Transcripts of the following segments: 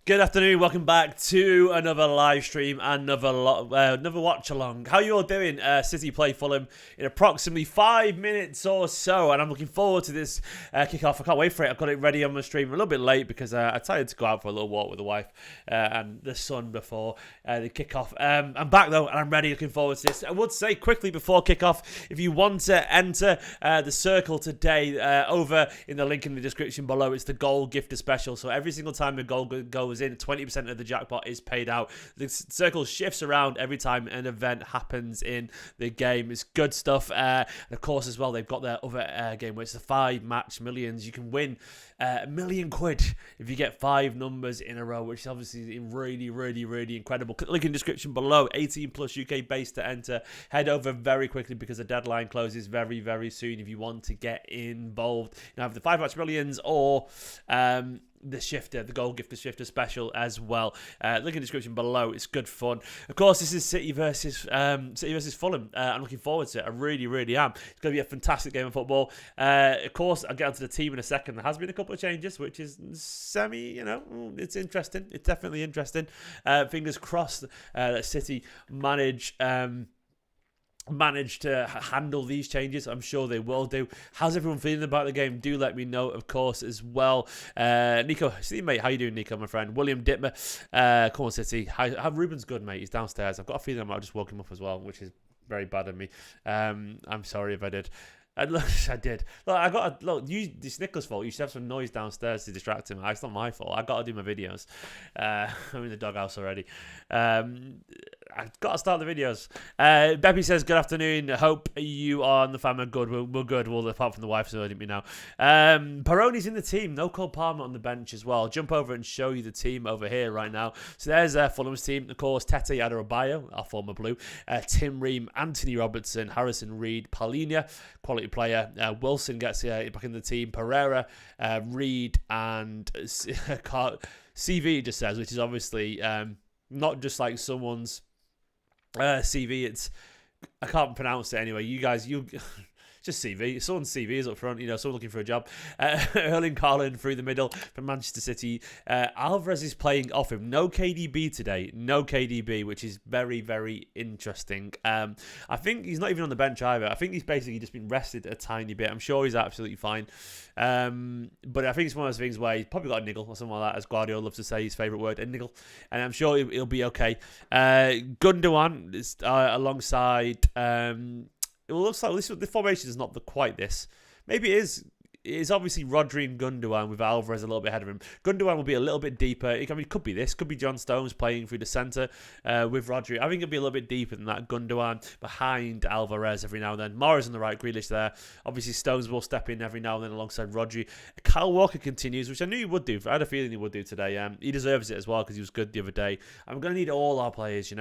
Good afternoon, welcome back to another live stream and another watch along. How you all doing? City play Fulham in approximately 5 minutes or so, and I'm looking forward to this kickoff. I can't wait for it. I've got it ready on my stream. A little bit late because I decided to go out for a little walk with the wife and the son before the kickoff. I'm back though, and I'm ready. Looking forward to this. I would say quickly before kickoff, if you want to enter the Circl today, over in the link in the description below, it's the goal gifter special. So every single time a goal goes in, 20% of the jackpot is paid out. The Circl shifts around every time an event happens in the game. It's good stuff. And of course, as well, they've got their other game where it's the 5-match millions. You can win £1 million if you get 5 numbers in a row, which is obviously really, really, really incredible. Click the link in the description below. 18 plus UK base to enter. Head over very quickly because the deadline closes very, very soon if you want to get involved. You have the 5-match millions or the shifter, the goal gifter shifter special as well. Link in the description below. It's good fun. Of course, this is City versus Fulham. I'm looking forward to it. I really, really am. It's going to be a fantastic game of football. Of course, I'll get onto the team in a second. There has been a couple of changes, which is it's interesting. It's definitely interesting. Fingers crossed that City manage to handle these changes. I'm sure they will do. How's everyone feeling about the game? Do let me know, of course, as well. Nico, see, mate, how you doing, Nico, my friend? William Dittmer, come on, City. How Ruben's good, mate. He's downstairs. I've got a feeling I might have just woke him up as well, which is very bad of me. I'm sorry if I did. Look, I did. Look, it's Nicholas' fault. You should have some noise downstairs to distract him. It's not my fault. I got to do my videos. I'm in the doghouse already. I've got to start the videos. Beppy says, good afternoon. Hope you and the fam are good. We're good. Well, apart from the wife, so didn't we now? Peroni's in the team. No Cole Palmer on the bench as well. I'll jump over and show you the team over here right now. So there's Fulham's team. Of course, Tete Adebayo, our former blue. Tim Ream, Anthony Robertson, Harrison Reed, Paulinho, quality player. Wilson gets back in the team. Pereira, Reed, and CV just says, which is obviously not just like someone's CV. I can't pronounce it anyway. Just CV. Someone's CV is up front, someone looking for a job. Erling Haaland through the middle from Manchester City. Alvarez is playing off him. No KDB today. No KDB, which is very, very interesting. I think he's not even on the bench either. I think he's basically just been rested a tiny bit. I'm sure he's absolutely fine. But I think it's one of those things where he's probably got a niggle or something like that, as Guardiola loves to say, his favourite word, a niggle. And I'm sure he'll be okay. Gundogan is alongside... it looks like the formation is not quite this. Maybe it is. It's obviously Rodri and Gundogan with Alvarez a little bit ahead of him. Gundogan will be a little bit deeper. It could be this. Could be John Stones playing through the centre with Rodri. I think it'll be a little bit deeper than that. Gundogan behind Alvarez every now and then. Morris on the right, Grealish there. Obviously, Stones will step in every now and then alongside Rodri. Kyle Walker continues, which I knew he would do. I had a feeling he would do today. He deserves it as well because he was good the other day. I'm going to need all our players,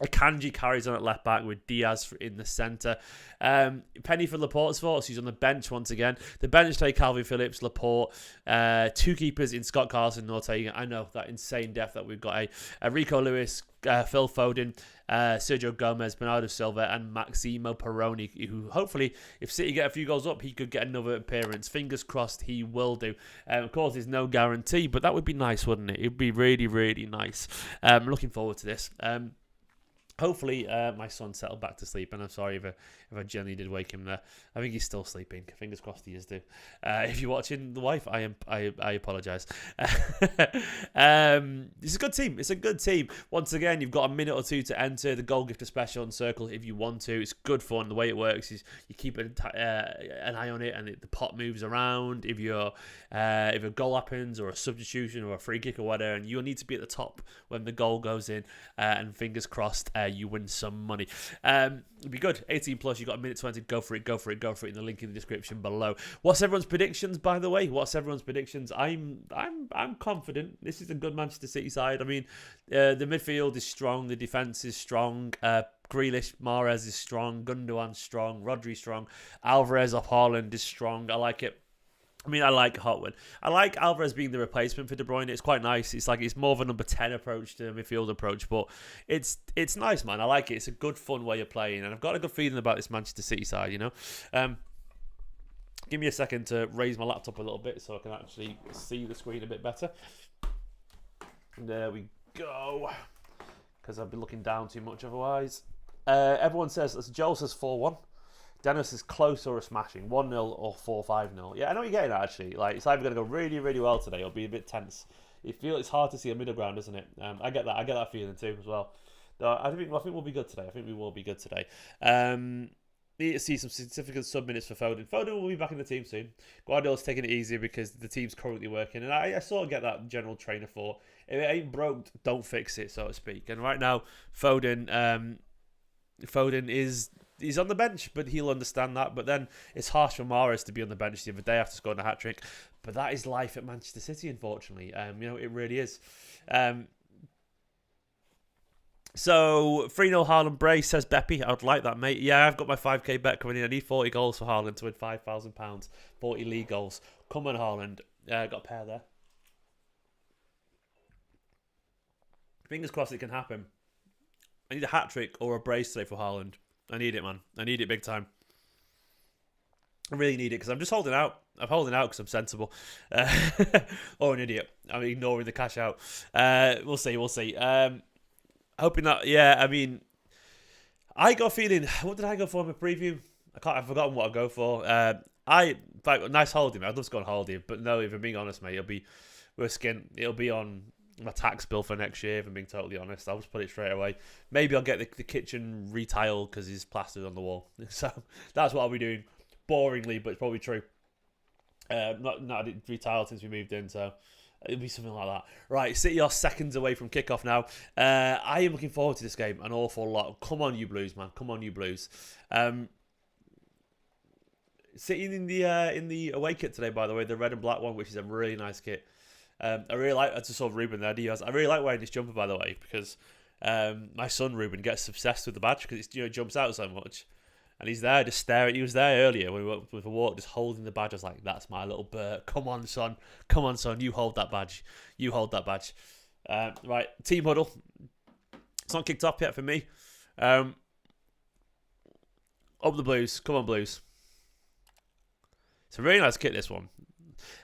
Akanji carries on at left back with Diaz in the centre. Penny for Laporte's force. He's on the bench once again. The bench take Calvin Phillips, Laporte, 2 keepers in Scott Carson, Ortega. I know that insane depth that we've got. Rico Lewis, Phil Foden, Sergio Gomez, Bernardo Silva, and Maximo Peroni, who hopefully, if City get a few goals up, he could get another appearance. Fingers crossed he will do. Of course, there's no guarantee, but that would be nice, wouldn't it? It would be really, really nice. I'm looking forward to this. Hopefully, my son settled back to sleep, and I'm sorry if I generally did wake him there. I think he's still sleeping. Fingers crossed he is too. If you're watching the wife, I apologise. It's a good team. It's a good team. Once again, you've got a minute or two to enter the goal gifter special on Circl if you want to. It's good fun. The way it works is you keep an eye on it, and the pot moves around. If a goal happens, or a substitution, or a free kick, or whatever, and you'll need to be at the top when the goal goes in. And fingers crossed, you win some money. It'd be good. 18 plus. You got a minute 20. Go for it. In the link in the description below. What's everyone's predictions, by the way? What's everyone's predictions? I'm confident. This is a good Manchester City side. I mean, the midfield is strong. The defense is strong. Grealish, Mahrez is strong. Gundogan strong. Rodri strong. Alvarez off Haaland is strong. I like it. I mean, I like Hotwin. I like Alvarez being the replacement for De Bruyne. It's quite nice. It's more of a number 10 approach to a midfield approach, but it's nice, man. I like it. It's a good, fun way of playing, and I've got a good feeling about this Manchester City side, Give me a second to raise my laptop a little bit so I can actually see the screen a bit better. There we go. Because I've been looking down too much otherwise. Everyone says, as Joel says 4-1. Dennis is close or a smashing. 1-0 or 4-5-0. Yeah, I know what you're getting at, actually. Like, it's either going to go really, really well today or be a bit tense. It's hard to see a middle ground, isn't it? I get that. I get that feeling too as well. I think we'll be good today. I think we will be good today. Need to see some significant sub-minutes for Foden. Foden will be back in the team soon. Guardiola's taking it easier because the team's currently working. And I sort of get that general trainer for, if it ain't broke, don't fix it, so to speak. And right now, Foden he's on the bench, but he'll understand that. But then it's harsh for Alvarez to be on the bench the other day after scoring a hat-trick. But that is life at Manchester City, unfortunately. It really is. So, 3-0 Haaland brace, says Beppy. I would like that, mate. Yeah, I've got my 5k bet coming in. I need 40 goals for Haaland to win £5,000. 40 league goals. Come on, Haaland. Got a pair there. Fingers crossed it can happen. I need a hat-trick or a brace today for Haaland. I need it, man. I need it big time. I really need it because I'm just holding out. I'm holding out because I'm sensible. Or an idiot. I'm ignoring the cash out. We'll see. Hoping that, yeah, I mean, I got a feeling, what did I go for in my preview? I've forgotten what I go for. Nice holiday, man. I'd love to go on holiday, but no, if I'm being honest, mate, it'll be on my tax bill for next year, if I'm being totally honest. I'll just put it straight away. Maybe I'll get the kitchen retiled because it's plastered on the wall. So that's what I'll be doing. Boringly, but it's probably true. Not retiled since we moved in, so it'll be something like that. Right, City are seconds away from kickoff now. I am looking forward to this game an awful lot. Come on, you Blues, man. Come on, you Blues. Sitting in the away kit today, by the way, the red and black one, which is a really nice kit. I just saw Ruben there. I really like wearing this jumper, by the way, because my son Ruben gets obsessed with the badge because it jumps out so much. And he's there just staring. He was there earlier when we went with a walk, just holding the badge. I was like, that's my little Bert. Come on, son. You hold that badge. Right, team huddle. It's not kicked off yet for me. Up the Blues. Come on, Blues. It's a really nice kit, this one.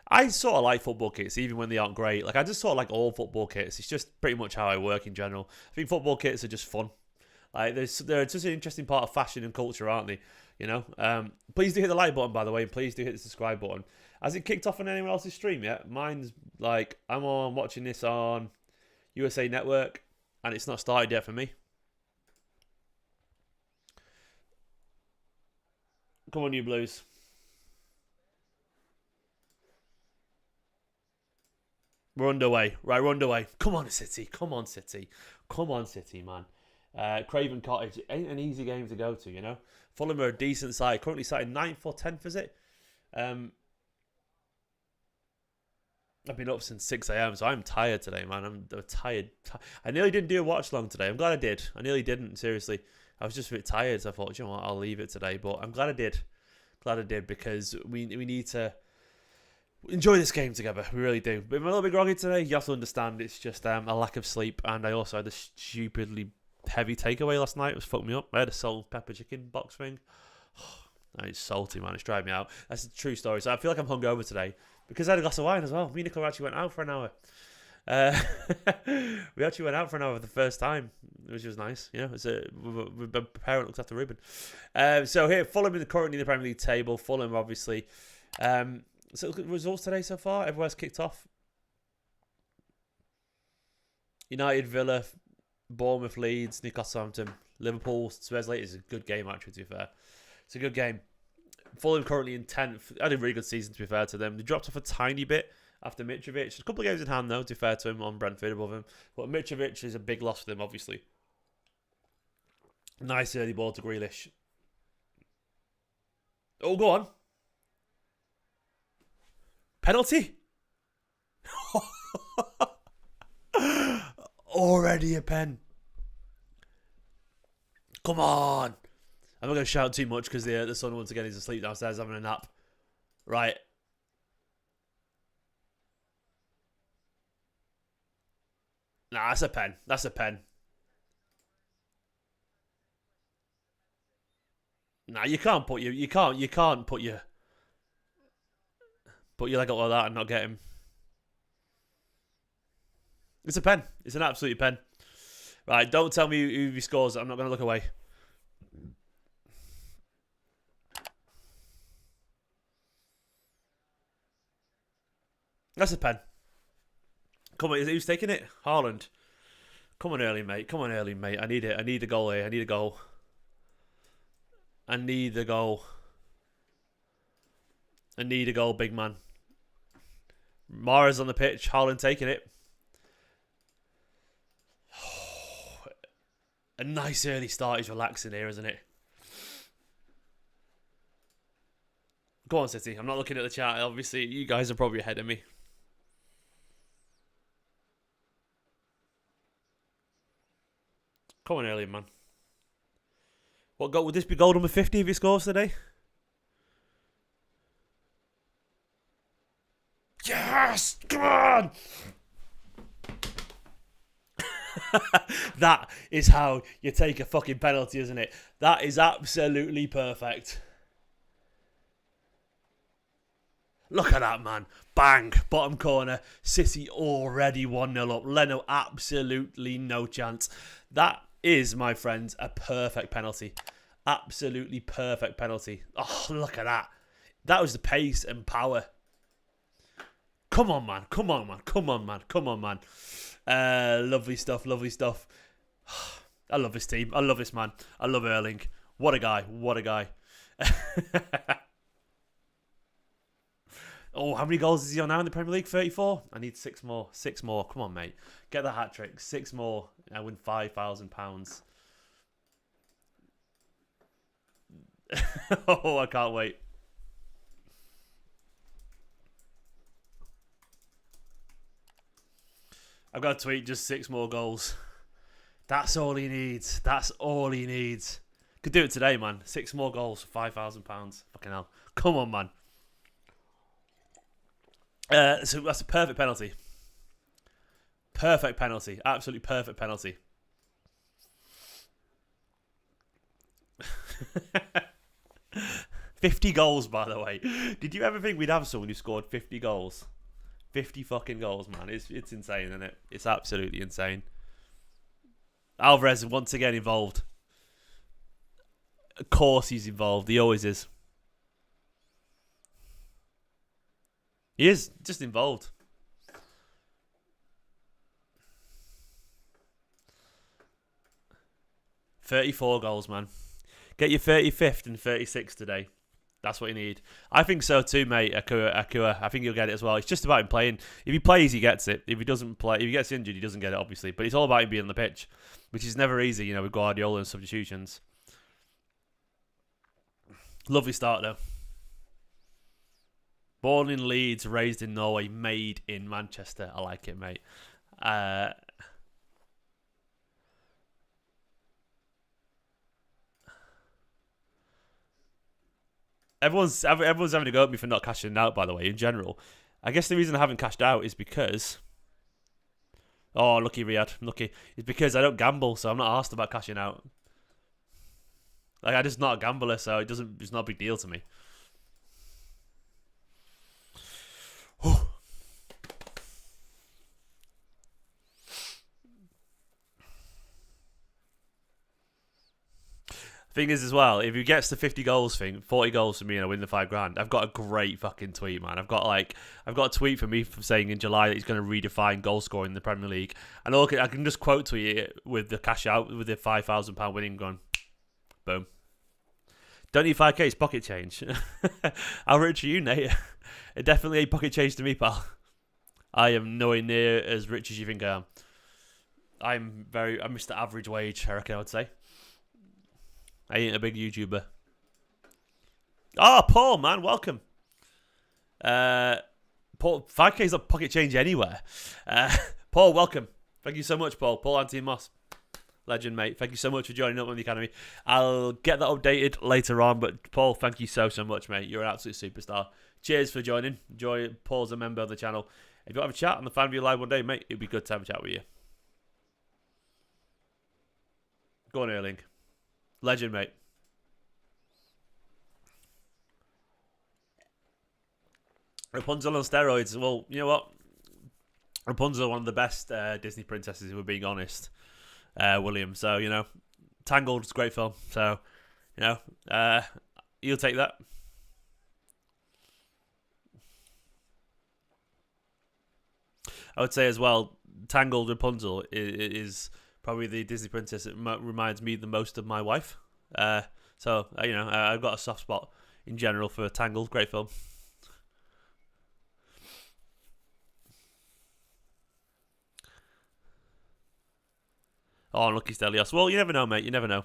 I sort of like football kits, even when they aren't great. Like, I just sort of like all football kits. It's just pretty much how I work in general. I think football kits are just fun. Like, they're just an interesting part of fashion and culture, aren't they? You know? Please do hit the like button, by the way, and please do hit the subscribe button. Has it kicked off on anyone else's stream yet? Mine's, like, I'm watching this on USA Network, and it's not started yet for me. Come on, you Blues. We're underway. Right, we're underway. Come on, City. Come on, City, man. Craven Cottage ain't an easy game to go to, you know. Fulham are a decent side. Currently sat in 9th or 10th, is it? I've been up since 6 a.m, so I'm tired today, man. I'm tired. I nearly didn't do a watch long today. I'm glad I did. I nearly didn't, seriously. I was just a bit tired, so I thought, you know what, I'll leave it today. But I'm glad I did. Because we need to enjoy this game together. We really do. But I'm a little bit groggy today. You have to understand it's just a lack of sleep. And I also had a stupidly heavy takeaway last night. It was fucked me up. I had a salt and pepper chicken box thing. It's salty, man. It's driving me out. That's a true story. So I feel like I'm hungover today because I had a glass of wine as well. Me and Nicola actually went out for an hour. We actually went out for an hour for the first time, which was nice. You know, the parent looks after Ruben. So here, Fulham currently in the Premier League table. Fulham, obviously. So results today so far. Everywhere's kicked off. United, Villa, Bournemouth, Leeds, Newcastle, Southampton, Liverpool, Spurs late is a good game, actually, to be fair. It's a good game. Fulham currently in 10th. Had a really good season, to be fair to them. They dropped off a tiny bit after Mitrovic. A couple of games in hand, though, to be fair to him, on Brentford above him. But Mitrovic is a big loss for them, obviously. Nice early ball to Grealish. Oh, go on. Penalty? Already a pen. Come on. I'm not going to shout too much because the son once again is asleep downstairs having a nap. Right. Nah, that's a pen. That's a pen. Nah, you can't put your leg up like that and not get him. It's a pen. It's an absolute pen. Right, don't tell me who he scores. I'm not going to look away. That's a pen. Come on, who's taking it? Haaland. Come on early, mate. Come on early, mate. I need it. I need a goal here. I need a goal. I need the goal. I need a goal, big man. Mara's on the pitch. Haaland taking it. A nice early start. He's relaxing here, isn't it? Go on, City. I'm not looking at the chat. Obviously, you guys are probably ahead of me. Come on early, man. What goal would this be? Goal number 50 if he scores today? Yes! Come on! That is how you take a fucking penalty, isn't it? That is absolutely perfect. Look at that, man. Bang. Bottom corner. City already 1-0 up. Leno absolutely no chance. That is, my friends, a perfect penalty. Absolutely perfect penalty. Oh, look at that. That was the pace and power. Come on, man. Come on, man. Come on, man. Come on, man. Lovely stuff. Lovely stuff. I love this team. I love this man. I love Erling. What a guy. What a guy. Oh, how many goals is he on now in the Premier League? 34? I need 6 more. 6 more. Come on, mate. Get the hat-trick. 6 more. I win £5,000. Oh, I can't wait. I've got a tweet, just 6 more goals. That's all he needs. That's all he needs. Could do it today, man. 6 more goals for £5,000. Fucking hell. Come on, man. So that's a perfect penalty. Perfect penalty. Absolutely perfect penalty. $50 goals, by the way. Did you ever think we'd have someone who scored 50 goals? 50 fucking goals, man. It's insane, isn't it? It's absolutely insane. Alvarez once again involved. Of course he's involved. He always is. He is just involved. $34 goals, man. Get your 35th and 36th today. That's what you need. I think so too, mate. Akua. I think he'll get it as well. It's just about him playing. If he plays, he gets it. If he doesn't play, if he gets injured, he doesn't get it, obviously. But it's all about him being on the pitch, which is never easy, you know, with Guardiola and substitutions. Lovely start, though. Born in Leeds, raised in Norway, made in Manchester. I like it, mate. Everyone's having to go at me for not cashing out, by the way, in general. I guess the reason I haven't cashed out is because... Oh, lucky Riyadh. Lucky. It's because I don't gamble, so I'm not asked about cashing out. Like, I'm just not a gambler, so it's not a big deal to me. Thing is, as well, if he gets the 50 goals thing, 40 goals for me, and I win the $5,000, I've got a great fucking tweet, man. I've got a tweet from me saying in July that he's going to redefine goal scoring in the Premier League, and I can just quote tweet it with the cash out with the £5,000 winning gone, boom. Don't need 5k, it's pocket change. How rich are you, Nate? It definitely ain't pocket change to me, pal. I am nowhere near as rich as you think I am. I'm Mr. Average Wage, I reckon I would say. I ain't a big YouTuber. Oh, Paul, man, welcome. Paul, 5k is not pocket change anywhere. Paul, welcome. Thank you so much, Paul. Paul Anti-Moss. Legend, mate. Thank you so much for joining up on the Academy. I'll get that updated later on, but Paul, thank you so much, mate. You're an absolute superstar. Cheers for joining. Enjoy. Paul's a member of the channel. If you want to have a chat on the Fan View Live one day, mate, it'd be good to have a chat with you. Go on, Erling. Legend, mate. Rapunzel on steroids. Well, you know what? Rapunzel, one of the best Disney princesses, if we're being honest, William. So, you know, Tangled is a great film. So, you know, you'll take that. I would say as well, Tangled Rapunzel is probably the Disney princess that reminds me the most of my wife. So, you know, I've got a soft spot in general for Tangled. Great film. Oh, unlucky Stelios. Well, you never know, mate. You never know.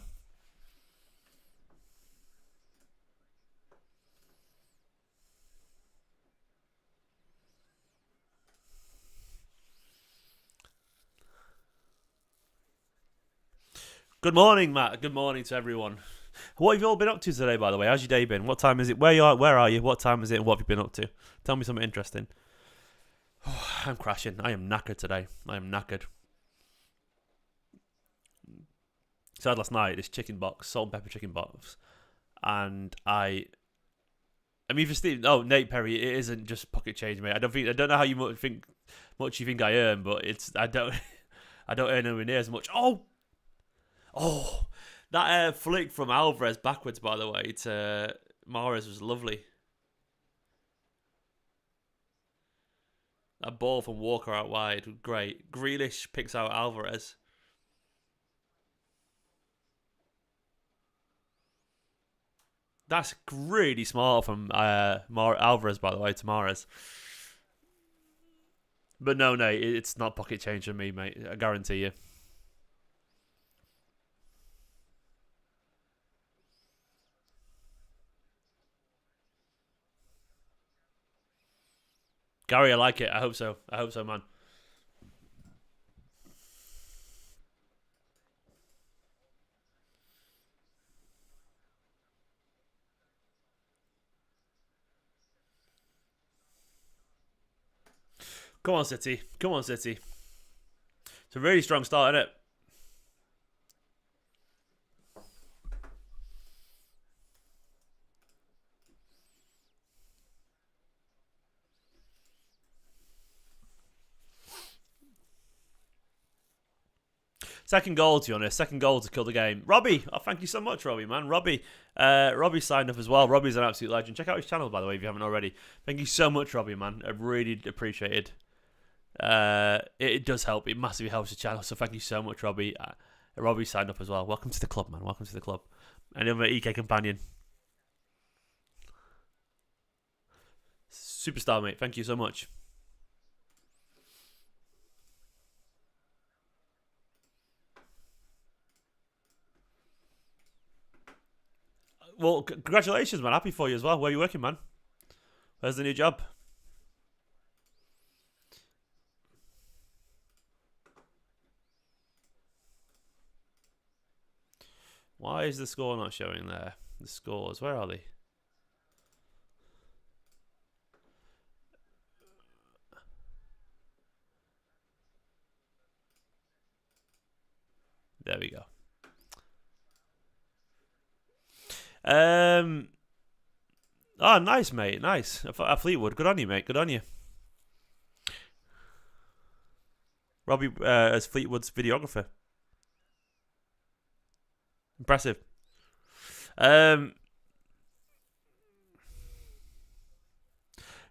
Good morning, Matt. Good morning to everyone. What have you all been up to today, by the way? How's your day been? What time is it? Where you are? Where are you? What time is it? And what have you been up to? Tell me something interesting. I'm crashing. I am knackered today. I am knackered. So I had last night this chicken box, salt and pepper chicken box, and I mean, for Steve, oh Nate Perry, it isn't just pocket change, mate. I don't know how you much you think I earn, but I don't I don't earn anywhere near as much. Oh, that flick from Alvarez backwards, by the way, to Mahrez was lovely. That ball from Walker out wide, great. Grealish picks out Alvarez. That's really smart from Alvarez, by the way, to Mahrez. But no, it's not pocket change for me, mate. I guarantee you. Gary, I like it. I hope so. I hope so, man. Come on, City. Come on, City. It's a really strong start, isn't it? Second goal, to be honest. Second goal to kill the game. Robbie. Oh, thank you so much, Robbie, man. Robbie signed up as well. Robbie's an absolute legend. Check out his channel, by the way, if you haven't already. Thank you so much, Robbie, man. I really appreciate it. It does help. It massively helps the channel. So thank you so much, Robbie. Robbie signed up as well. Welcome to the club, man. Welcome to the club. And another EK companion. Superstar, mate. Thank you so much. Well, congratulations, man. Happy for you as well. Where are you working, man? Where's the new job? Why is the score not showing there? The scores, where are they? There we go. Oh, nice, mate. Nice. Fleetwood. Good on you, mate. Good on you. Robbie as Fleetwood's videographer. Impressive. Cameron,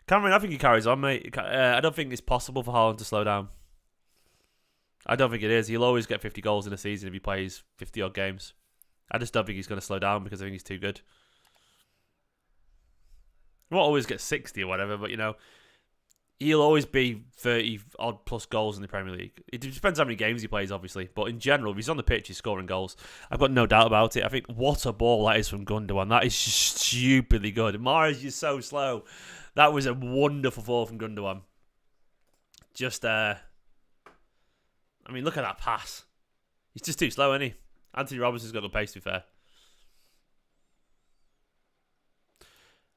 I think he carries on, mate. I don't think it's possible for Haaland to slow down. I don't think it is. He'll always get 50 goals in a season if he plays 50 odd games. I just don't think he's going to slow down because I think he's too good. He won't always get 60 or whatever, but you know, he'll always be 30 odd plus goals in the Premier League. It depends how many games he plays, obviously. But in general, if he's on the pitch, he's scoring goals. I've got no doubt about it. I think what a ball that is from Gundogan. That is just stupidly good. Mahrez is so slow. That was a wonderful ball from Gundogan. Just, I mean, look at that pass. He's just too slow, isn't he? Anthony Robinson's got the pace, to be fair.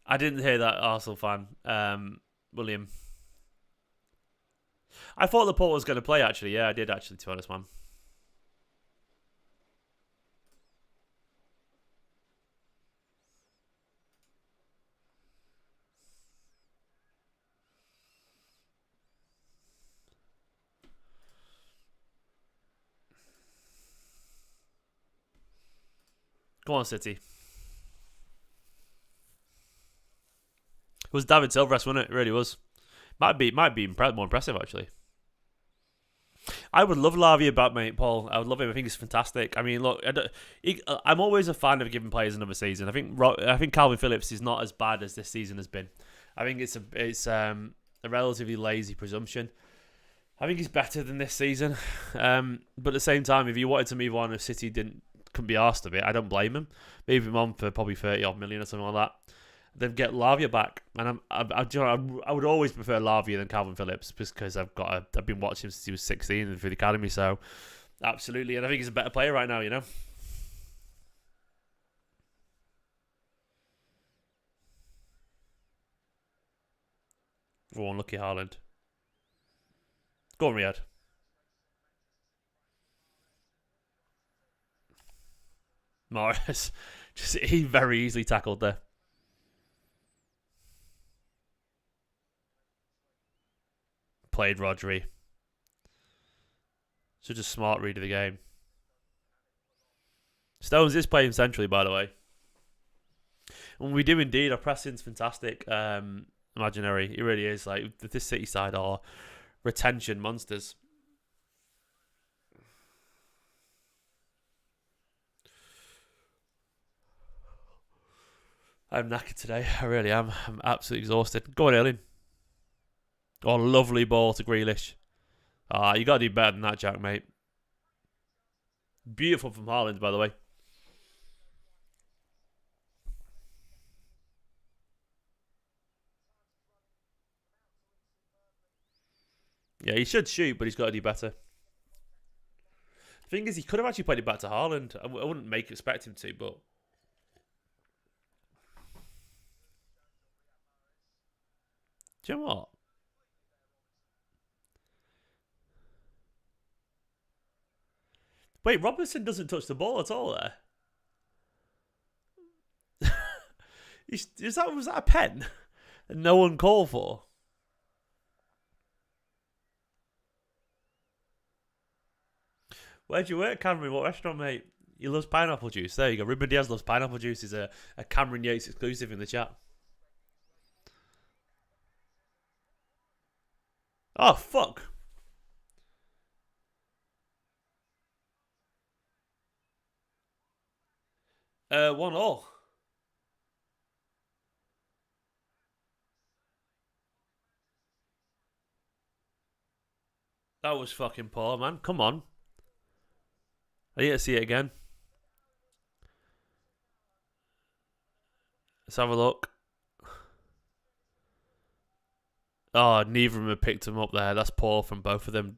I didn't hear that, Arsenal fan. William. I thought Laporte was going to play, actually. Yeah, I did, actually, to be honest, man. Come on, City. It was David Silverest, wasn't it? It really was. Might be more impressive, actually. I would love Lavia back, mate, Paul. I would love him. I think he's fantastic. I mean, look, I'm always a fan of giving players another season. I think Calvin Phillips is not as bad as this season has been. I think it's a relatively lazy presumption. I think he's better than this season. But at the same time, if you wanted to move on, if City couldn't be arsed of it, I don't blame him. Move him on for probably 30 odd million or something like that. Then get Lavia back, and I would always prefer Lavia than Calvin Phillips, just because I've been watching him since he was 16 through the academy. So absolutely, and I think he's a better player right now. You know. Oh, unlucky Haaland. Go on, Riyadh. Morris, he very easily tackled there. Played Rodri. Such a smart read of the game. Stones is playing centrally, by the way. And we do indeed. Our pressing's fantastic. Imaginary. It really is. Like, this City side are retention monsters. I'm knackered today. I really am. I'm absolutely exhausted. Go on, Erling. Oh, lovely ball to Grealish. You got to do better than that, Jack, mate. Beautiful from Haaland, by the way. Yeah, he should shoot, but he's got to do better. The thing is, he could have actually played it back to Haaland. I wouldn't expect him to, but... Do you know what? Wait, Robertson doesn't touch the ball at all there. Was that a pen that no one called for? Where'd you work, Cameron? What restaurant, mate? He loves pineapple juice. There you go. Ruben Diaz loves pineapple juice. Is a Cameron Yates exclusive in the chat. Oh, fuck. One all. That was fucking poor, man. Come on. I need to see it again. Let's have a look. Oh, neither of them have picked him up there. That's poor from both of them.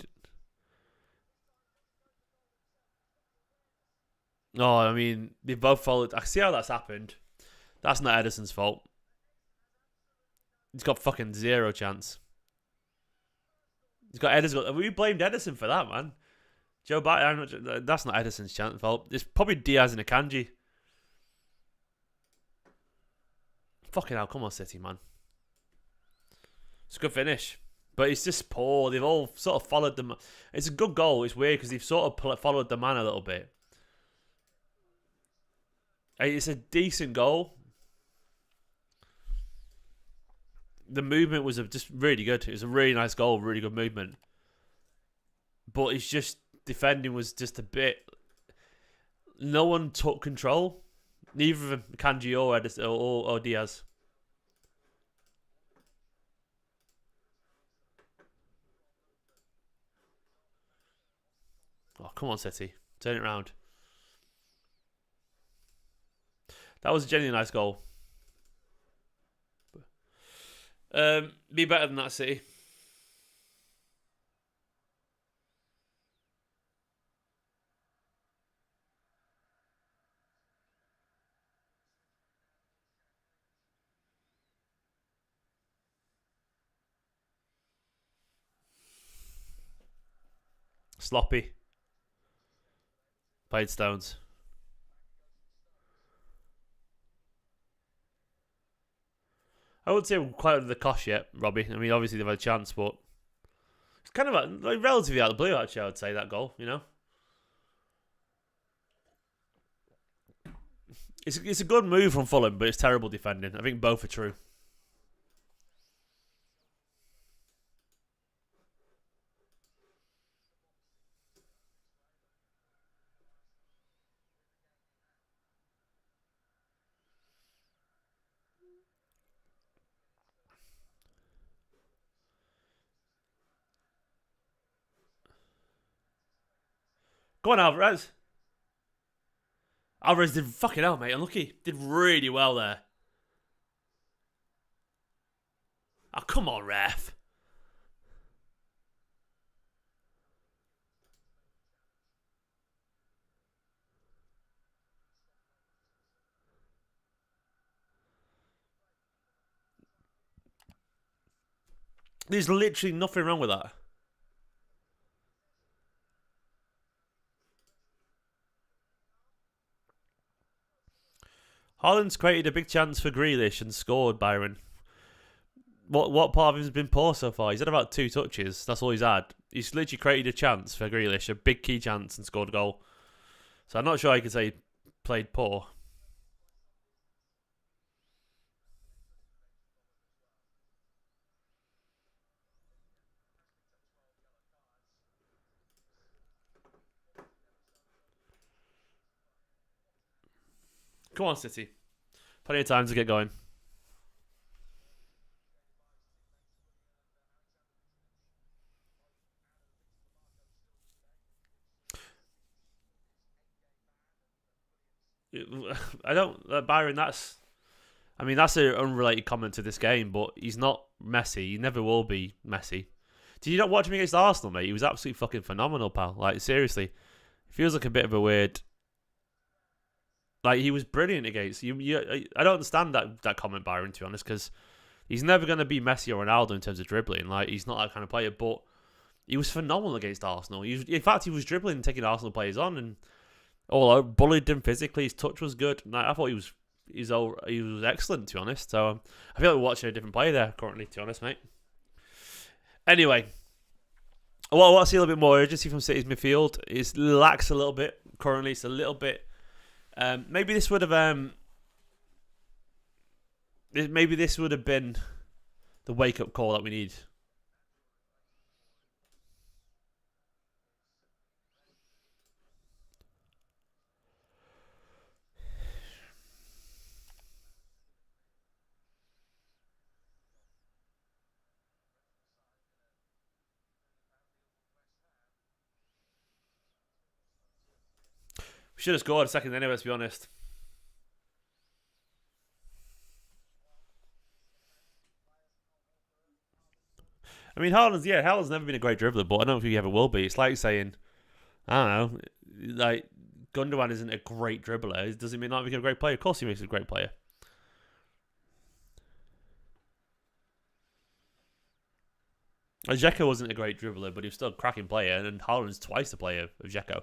Oh, I mean, they both followed. I see how that's happened. That's not Edison's fault. He's got fucking zero chance. He's got Edison. We blamed Edison for that, man. Joe Barton, that's not Edison's fault. It's probably Diaz and Akanji. Fucking hell, come on, City, man. It's a good finish. But it's just poor. They've all sort of followed them. It's a good goal. It's weird because they've sort of followed the man a little bit. It's a decent goal. The movement was just really good. It was a really nice goal, really good movement. But it's just, defending was just a bit... No one took control. Neither of them, Kanji or Diaz. Oh, come on, City. Turn it around. That was a genuinely nice goal. Be better than that, City. Sloppy. Played Stones. I wouldn't say we're quite under the cosh yet, Robbie. I mean, obviously they've had a chance, but it's kind of like relatively out of the blue, actually, I would say, that goal, you know? It's a good move from Fulham, but it's terrible defending. I think both are true. Go on, Alvarez. Alvarez did fucking hell, mate. Unlucky. Did really well there. Oh, come on, ref. There's literally nothing wrong with that. Haaland's created a big chance for Grealish and scored, Byron. What part of him has been poor so far? He's had about 2 touches. That's all he's had. He's literally created a chance for Grealish, a big key chance, and scored a goal. So I'm not sure I could say he played poor. Come on, City. Plenty of time to get going. I don't, Byron. That's an unrelated comment to this game, but he's not Messi. He never will be Messi. Did you not watch him against Arsenal, mate? He was absolutely fucking phenomenal, pal. Like, seriously, it feels like a bit of a weird. Like, he was brilliant against you. I don't understand that comment, Byron, to be honest, because he's never going to be Messi or Ronaldo in terms of dribbling. Like, he's not that kind of player, but he was phenomenal against Arsenal. In fact, he was dribbling and taking Arsenal players on and all out, bullied them physically. His touch was good. I thought he was excellent, to be honest. So I feel like we're watching a different player there currently, to be honest, mate. Anyway, well, I want to see a little bit more urgency from City's midfield. It lacks a little bit currently. It's a little bit. Maybe this would have been the wake up call that we need. We should have scored a second anyway, let's be honest. I mean, Haaland's never been a great dribbler, but I don't think he ever will be. It's like saying, I don't know, like, Gundogan isn't a great dribbler. Does it mean not become a great player? Of course he makes a great player. Dzeko wasn't a great dribbler, but he was still a cracking player, and Haaland's twice the player of Dzeko.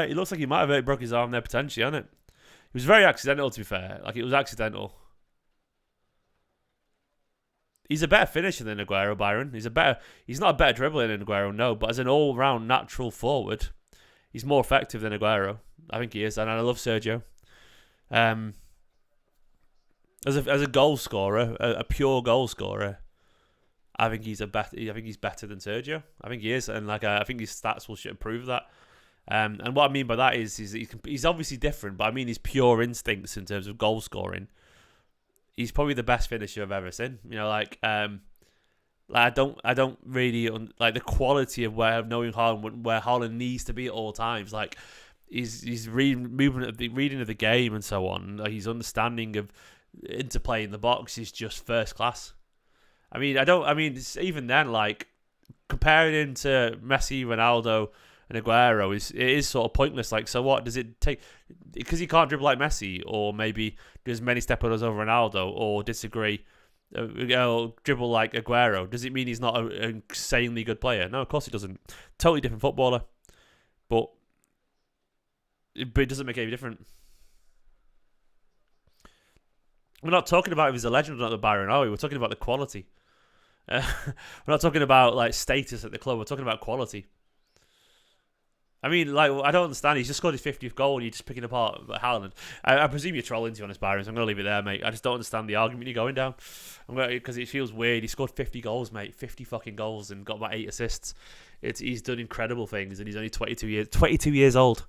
He looks like he might have broke his arm there potentially, hasn't it? It was very accidental, to be fair. Like, it was accidental. He's a better finisher than Aguero, Byron. He's not a better dribbler than Aguero, no. But as an all-round natural forward, he's more effective than Aguero. I think he is, and I love Sergio. As a goal scorer, a pure goal scorer, I think he's better than Sergio. I think he is, and I think his stats will prove that. And what I mean by that is he's obviously different, but I mean his pure instincts in terms of goal scoring. He's probably the best finisher I've ever seen. You know, I don't really like the quality of knowing Haaland, where Haaland needs to be at all times. Like, his reading of the game and so on. Like, his understanding of interplay in the box is just first class. I mean, even then, like, comparing him to Messi, Ronaldo, and Aguero is sort of pointless. Like, so what does it take? Because he can't dribble like Messi, or maybe does many step overs over Ronaldo, or disagree, dribble like Aguero. Does it mean he's not an insanely good player? No, of course he doesn't. Totally different footballer. But but it doesn't make any difference. We're not talking about if he's a legend or not, the Byron, are we? We're talking about the quality. We're not talking about like status at the club. We're talking about quality. I mean, like, I don't understand. He's just scored his 50th goal and you're just picking apart Haaland. I presume you're trolling, to be honest, Byron, so I'm going to leave it there, mate. I just don't understand the argument you're going down. Because it feels weird. He scored 50 goals, mate. 50 fucking goals and got about 8 assists. He's done incredible things and he's only 22 years old.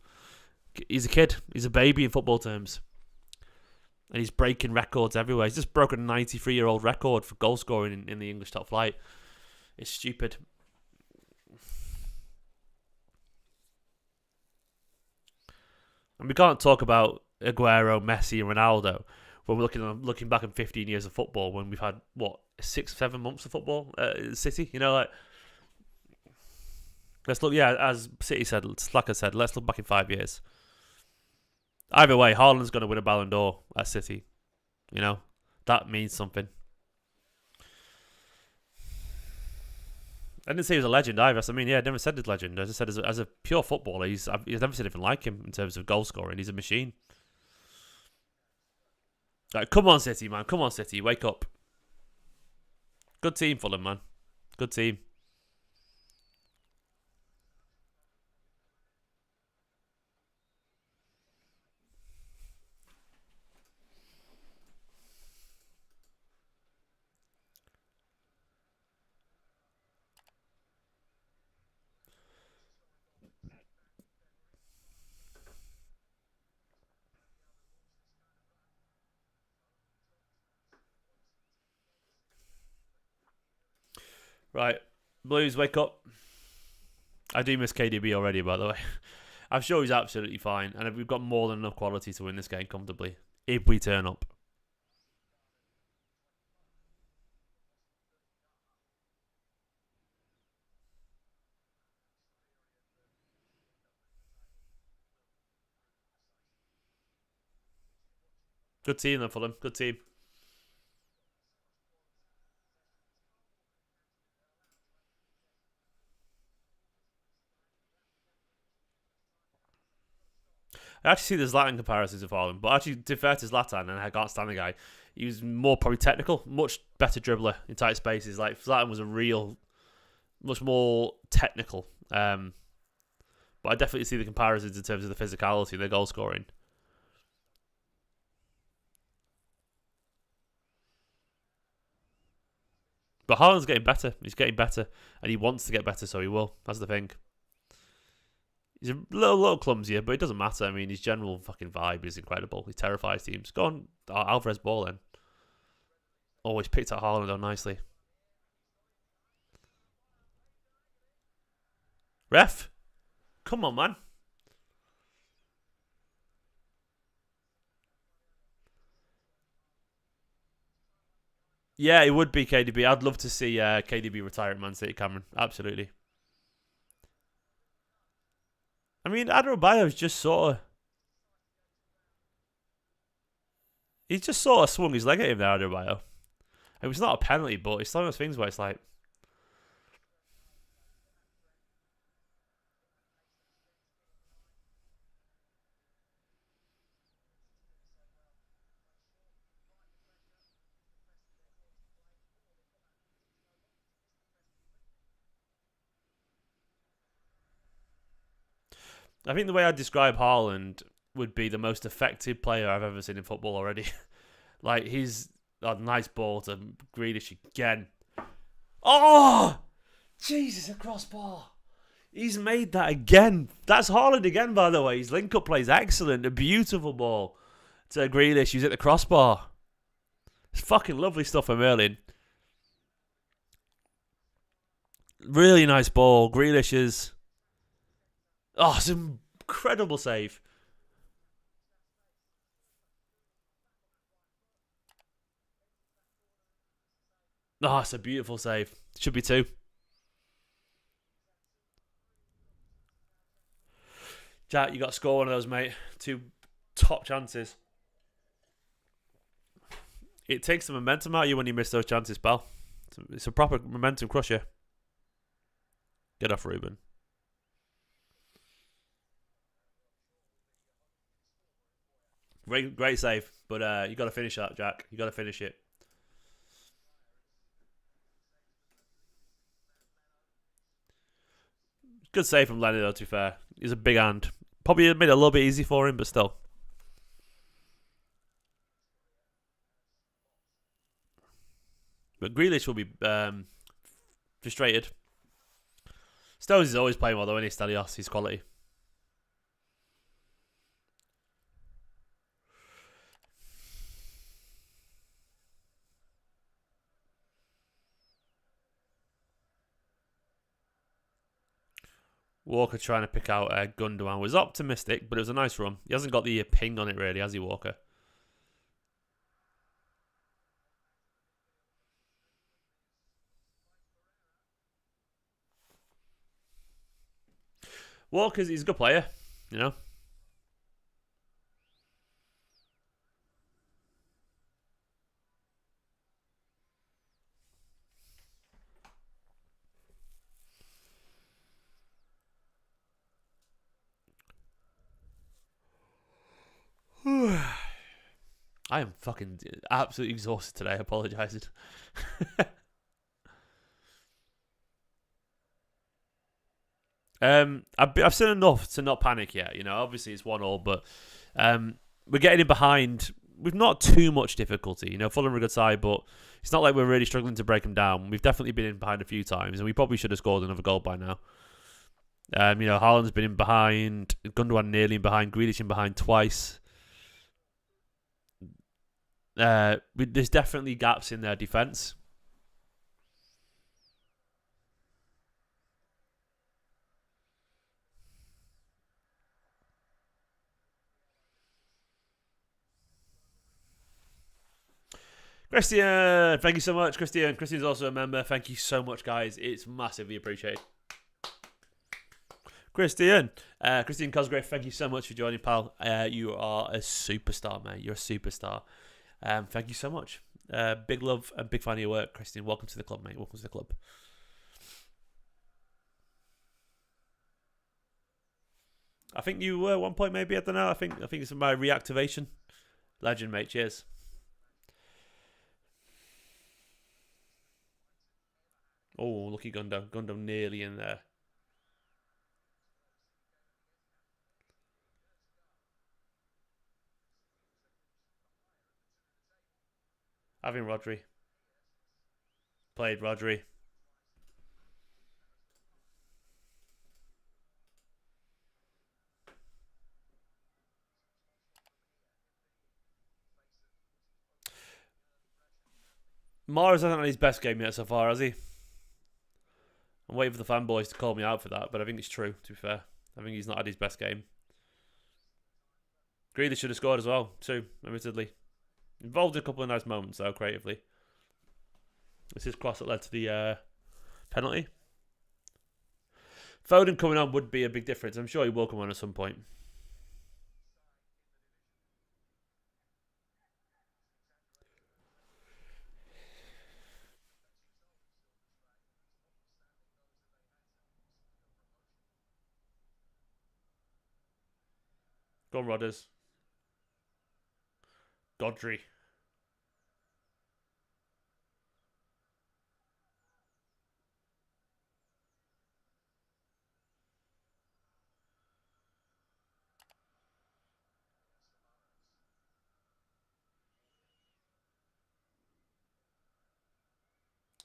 He's a kid. He's a baby in football terms. And he's breaking records everywhere. He's just broken a 93-year-old record for goal scoring in the English top flight. It's stupid. And we can't talk about Aguero, Messi, and Ronaldo when we're looking back on 15 years of football when we've had, 6-7 months of football at City? You know, like, let's look, as City said, like I said, let's look back in 5 years. Either way, Haaland's going to win a Ballon d'Or at City. You know, that means something. I didn't say he was a legend either. I mean, I never said he's a legend. I just said as a pure footballer, he's never seen anything like him in terms of goal scoring. He's a machine. Like, come on, City, man. Come on, City. Wake up. Good team, Fulham, man. Good team. Right. Blues, wake up. I do miss KDB already, by the way. I'm sure he's absolutely fine. And we've got more than enough quality to win this game comfortably. If we turn up. Good team then, Fulham. Good team. I actually see the Zlatan comparisons of Haaland, but actually, to be fair to Zlatan, and I can't stand the guy, he was more probably technical, much better dribbler in tight spaces. Like, Zlatan was much more technical. But I definitely see the comparisons in terms of the physicality, the goal scoring. But Haaland's getting better. He's getting better, and he wants to get better, so he will. That's the thing. He's a little clumsier, but it doesn't matter. I mean, his general fucking vibe is incredible. He terrifies teams. Go on, Alvarez ball then. Oh, he's picked out Haaland on nicely. Ref, come on, man. Yeah, it would be KDB. I'd love to see KDB retire at Man City, Cameron. Absolutely. I mean, Adebayo's just sort of... He's just sort of swung his leg at him there, Adebayo. It was not a penalty, but it's one of those things where it's like... I think the way I'd describe Haaland would be the most effective player I've ever seen in football already. Like, he's a nice ball to Grealish again. Oh! Jesus, a crossbar. He's made that again. That's Haaland again, by the way. His link-up play is excellent. A beautiful ball to Grealish. He's at the crossbar. It's fucking lovely stuff from Merlin. Really nice ball. Grealish is... Oh, it's an incredible save. Oh, it's a beautiful save. Should be 2. Jack, you got to score one of those, mate. 2 top chances. It takes the momentum out of you when you miss those chances, pal. It's a proper momentum crusher. Get off, Ruben. Great save. But you got to finish that, Jack. You got to finish it. Good save from Lenny, though, to be fair. He's a big hand. Probably made it a little bit easy for him, but still. But Grealish will be frustrated. Stones is always playing well, though, isn't he? Stelios, he's quality. Walker trying to pick out Gundogan was optimistic, but it was a nice run. He hasn't got the ping on it, really, has he, Walker? Walker's he's a good player, you know. I am fucking absolutely exhausted today. Apologising. I've seen enough to not panic yet. You know, obviously it's 1-1, but we're getting in behind with not too much difficulty. You know, Fulham are a good side, but it's not like we're really struggling to break them down. We've definitely been in behind a few times, and we probably should have scored another goal by now. You know, Haaland's been in behind, Gundogan nearly in behind, Grealish in behind twice. There's definitely gaps in their defence. Christian, thank you so much, Christian. Christian's also a member. Thank you so much, guys. It's massively appreciated. Christian Cosgrave, thank you so much for joining, pal. You are a superstar, mate. You're a superstar. Thank you so much. Big love and big fan of your work, Christian. Welcome to the club, mate. Welcome to the club. I think you were at one point, maybe. I don't know. I think it's my reactivation. Legend, mate. Cheers. Oh, lucky Gundo. Gundo nearly in there. Having Rodri. Played Rodri. Mars hasn't had his best game yet so far, has he? I'm waiting for the fanboys to call me out for that, but I think it's true, to be fair. I think he's not had his best game. Grealish should have scored as well, too, admittedly. Involved in a couple of nice moments, though, creatively. It's his cross that led to the penalty. Foden coming on would be a big difference. I'm sure he will come on at some point. Go on, Rodders. Godry.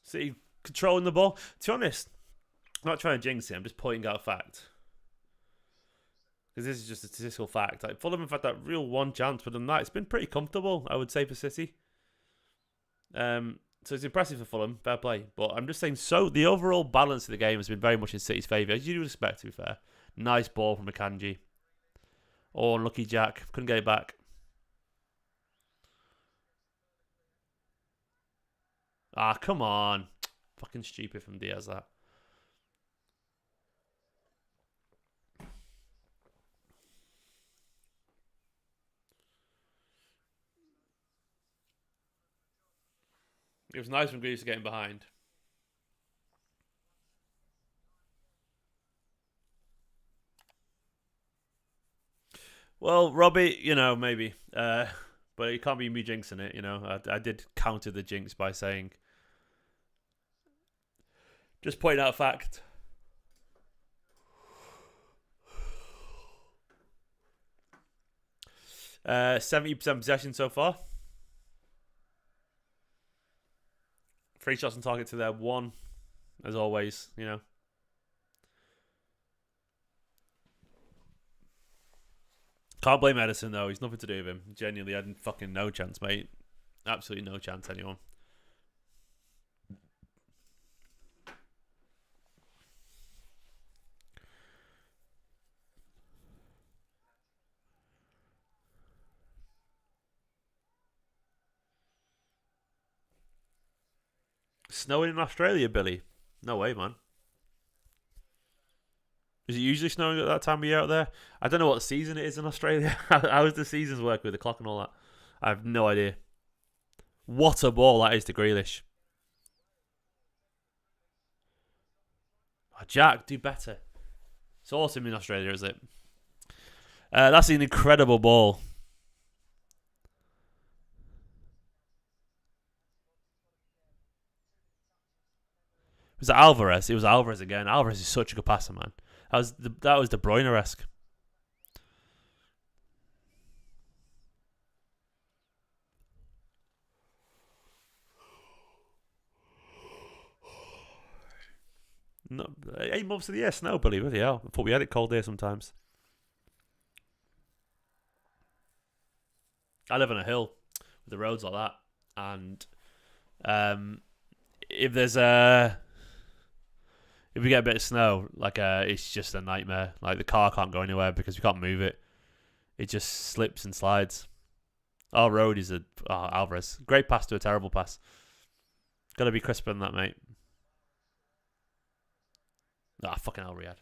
See, controlling the ball. To be honest, I'm not trying to jinx it. I'm just pointing out a fact. Because this is just a statistical fact. Like, Fulham have had that real one chance, but than that, it's been pretty comfortable, I would say, for City. So it's impressive for Fulham, fair play. But I'm just saying, so the overall balance of the game has been very much in City's favour, as you would expect, to be fair. Nice ball from Akanji. Oh, unlucky Jack. Couldn't get it back. Ah, come on. Fucking stupid from Diaz, that. It was nice from Greaves getting behind. Well, Robbie, you know, maybe. But it can't be me jinxing it, you know. I did counter the jinx by saying, just point out a fact. 70% possession so far. 3 shots on target to their 1, as always, you know. Can't blame Edison, though. He's nothing to do with him. Genuinely had fucking no chance, mate. Absolutely no chance, anyone. Snowing in Australia, Billy? No way, man. Is it usually snowing at that time of year out there? I don't know what season it is in Australia. How does the seasons work with the clock and all that? I have no idea. What a ball that is to Grealish. Oh, Jack, do better. It's awesome in Australia, is it? That's an incredible ball. Was it Alvarez? It was Alvarez again. Alvarez is such a good passer, man. That was De Bruyne-esque. No, 8 months of the year, snow, believe it. Yeah, I thought we had it cold here sometimes. I live on a hill with the roads like that, and if we get a bit of snow, like it's just a nightmare. Like the car can't go anywhere because we can't move it. It just slips and slides. Our road is Alvarez. Great pass to a terrible pass. Got to be crisper than that, mate. Fucking hell, Riyadh.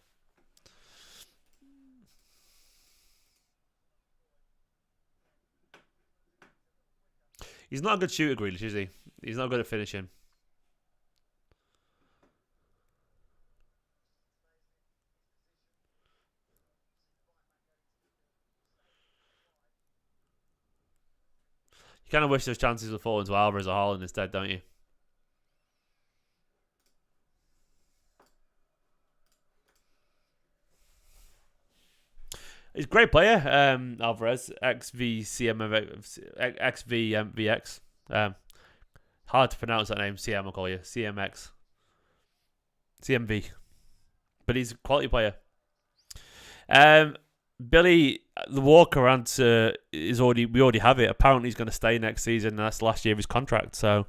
He's not a good shooter, Grealish, is he? He's not good at finishing. You kind of wish those chances would fall into Alvarez or Haaland instead, don't you? He's a great player, Alvarez, XVVX. Hard to pronounce that name, CM, I'll call you. CMX. CMV. But he's a quality player. Billy, the Walker answer is we already have it. Apparently he's going to stay next season, and that's the last year of his contract. So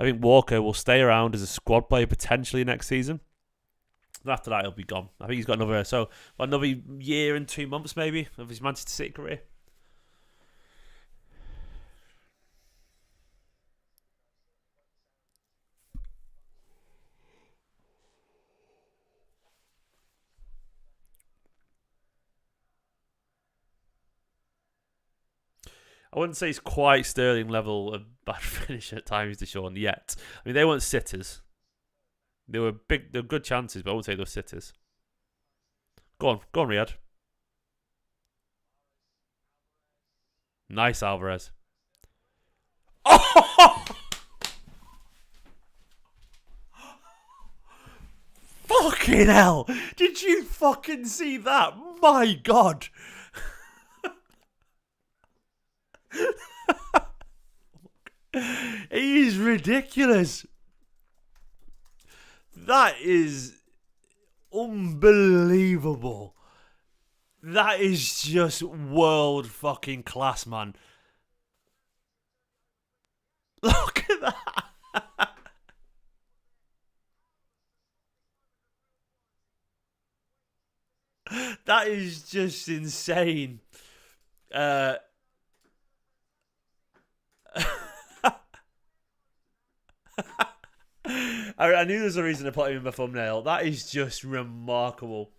I think Walker will stay around as a squad player potentially next season. And after that, he'll be gone. I think he's got another year and 2 months maybe of his Manchester City career. I wouldn't say he's quite Sterling level of bad finish at times, Deshaun, yet. I mean, they weren't sitters. They were good chances, but I wouldn't say they were sitters. Go on, Riyadh. Nice, Alvarez. Oh! Fucking hell! Did you fucking see that? My God! He is ridiculous. That is unbelievable. That is just world fucking class, man. Look at that. That is just insane. I knew there was a reason to put him in my thumbnail. That is just remarkable.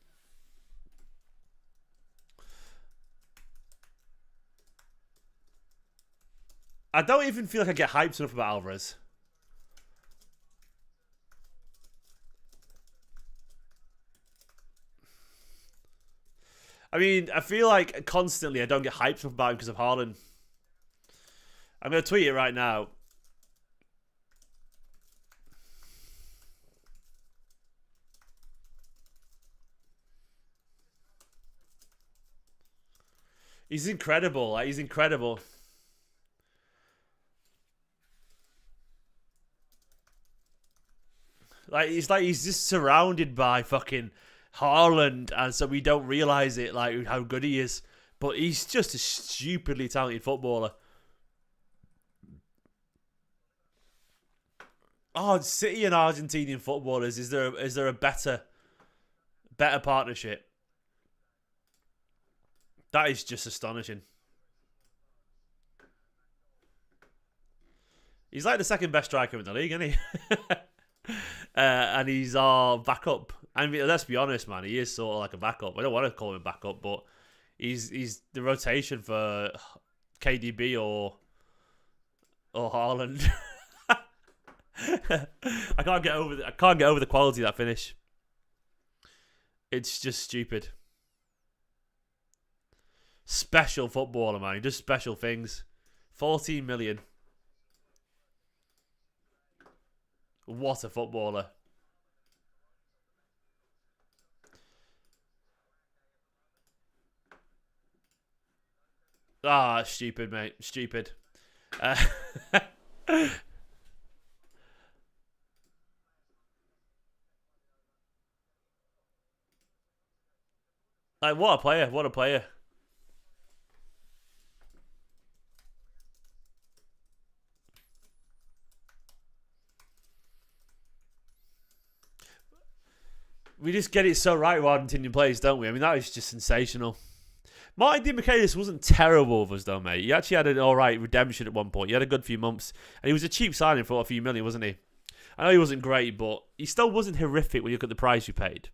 I don't even feel like I get hyped enough about Alvarez. I mean, I feel like constantly I don't get hyped up about him because of Haaland. I'm going to tweet it right now. He's incredible. Like, he's incredible. Like he's just surrounded by fucking Haaland, and so we don't realise it, like how good he is. But he's just a stupidly talented footballer. Oh, City and Argentinian footballers. Is there a better partnership? That is just astonishing. He's like the second best striker in the league, isn't he? And he's our backup. I mean, let's be honest, man. He is sort of like a backup. I don't want to call him a backup, but he's the rotation for KDB or Haaland. I can't get over the quality of that finish. It's just stupid. Special footballer, man. He does special things. 14 million. What a footballer. Ah, stupid, mate. Stupid. Like, what a player. What a player. We just get it so right with Argentinian players, don't we? I mean, that is just sensational. Martin Demichelis wasn't terrible with us, though, mate. He actually had an alright redemption at one point. He had a good few months. And he was a cheap signing for a few million, wasn't he? I know he wasn't great, but he still wasn't horrific when you look at the price you paid.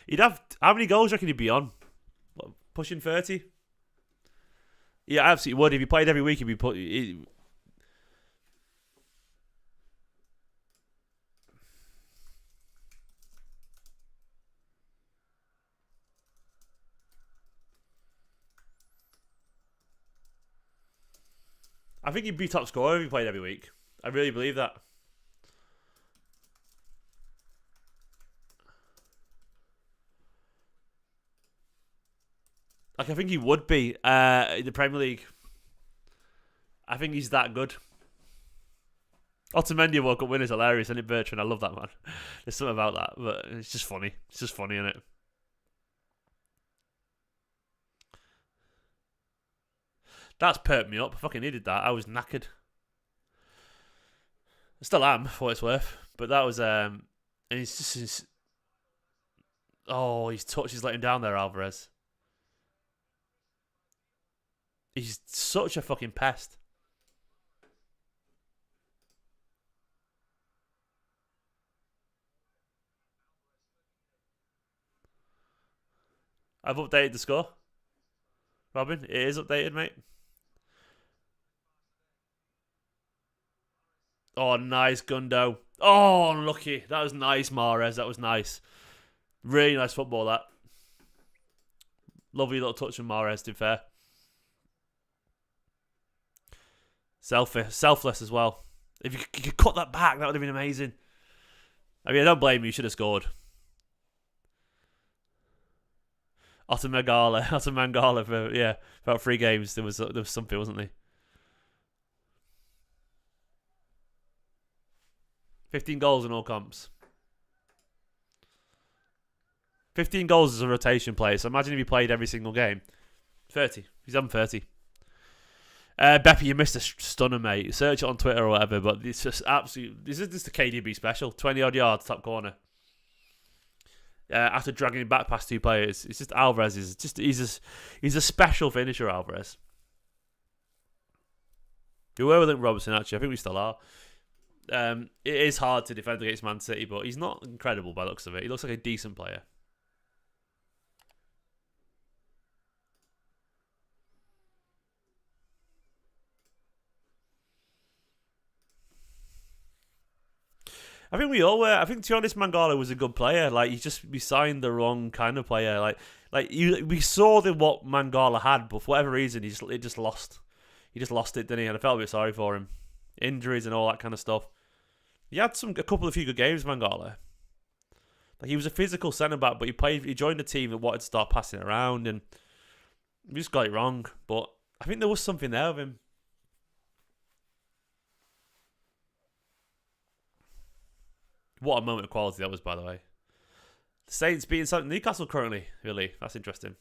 He'd have... How many goals do you reckon he'd be on? What, pushing 30? Yeah, absolutely would. If he played every week, he'd be put... I think he'd be top scorer if he played every week. I really believe that. Like, I think he would be in the Premier League. I think he's that good. Otamendi World Cup winner is hilarious, isn't it, Bertrand? I love that, man. There's something about that, but it's just funny. It's just funny, isn't it? That's perked me up. I fucking needed that. I was knackered. I still am, for what it's worth. But that was... and he's just... Oh, his touch is letting down there, Alvarez. He's such a fucking pest. I've updated the score. Robin, it is updated, mate. Oh, nice, Gundo. Oh, unlucky. That was nice, Mahrez. That was nice. Really nice football, that. Lovely little touch from Mahrez, to be fair. Selfless as well. If you could cut that back, that would have been amazing. I mean, I don't blame you. You should have scored. Ottomangala for about 3 games. There was something, wasn't there? 15 goals in all comps. 15 goals as a rotation player. So imagine if he played every single game. 30. He's on 30. Beppy, you missed a stunner, mate. Search it on Twitter or whatever, but it's just absolute. This is just a KDB special. 20 odd yards, top corner. After dragging him back past 2 players, it's just Alvarez is just he's a special finisher, Alvarez. We were with Robertson, actually. I think we still are. It is hard to defend against Man City, but he's not incredible by the looks of it. He looks like a decent player. I think we all were. I think, to be honest, Mangala was a good player. Like, we signed the wrong kind of player. We saw what Mangala had, but for whatever reason, he just lost. He just lost it, didn't he? And I felt a bit sorry for him. Injuries and all that kind of stuff. He had a few good games, Mangala. Like, he was a physical centre back, but he joined a team that wanted to start passing it around, and we just got it wrong. But I think there was something there with him. What a moment of quality that was, by the way. The Saints beating Newcastle currently, really. That's interesting.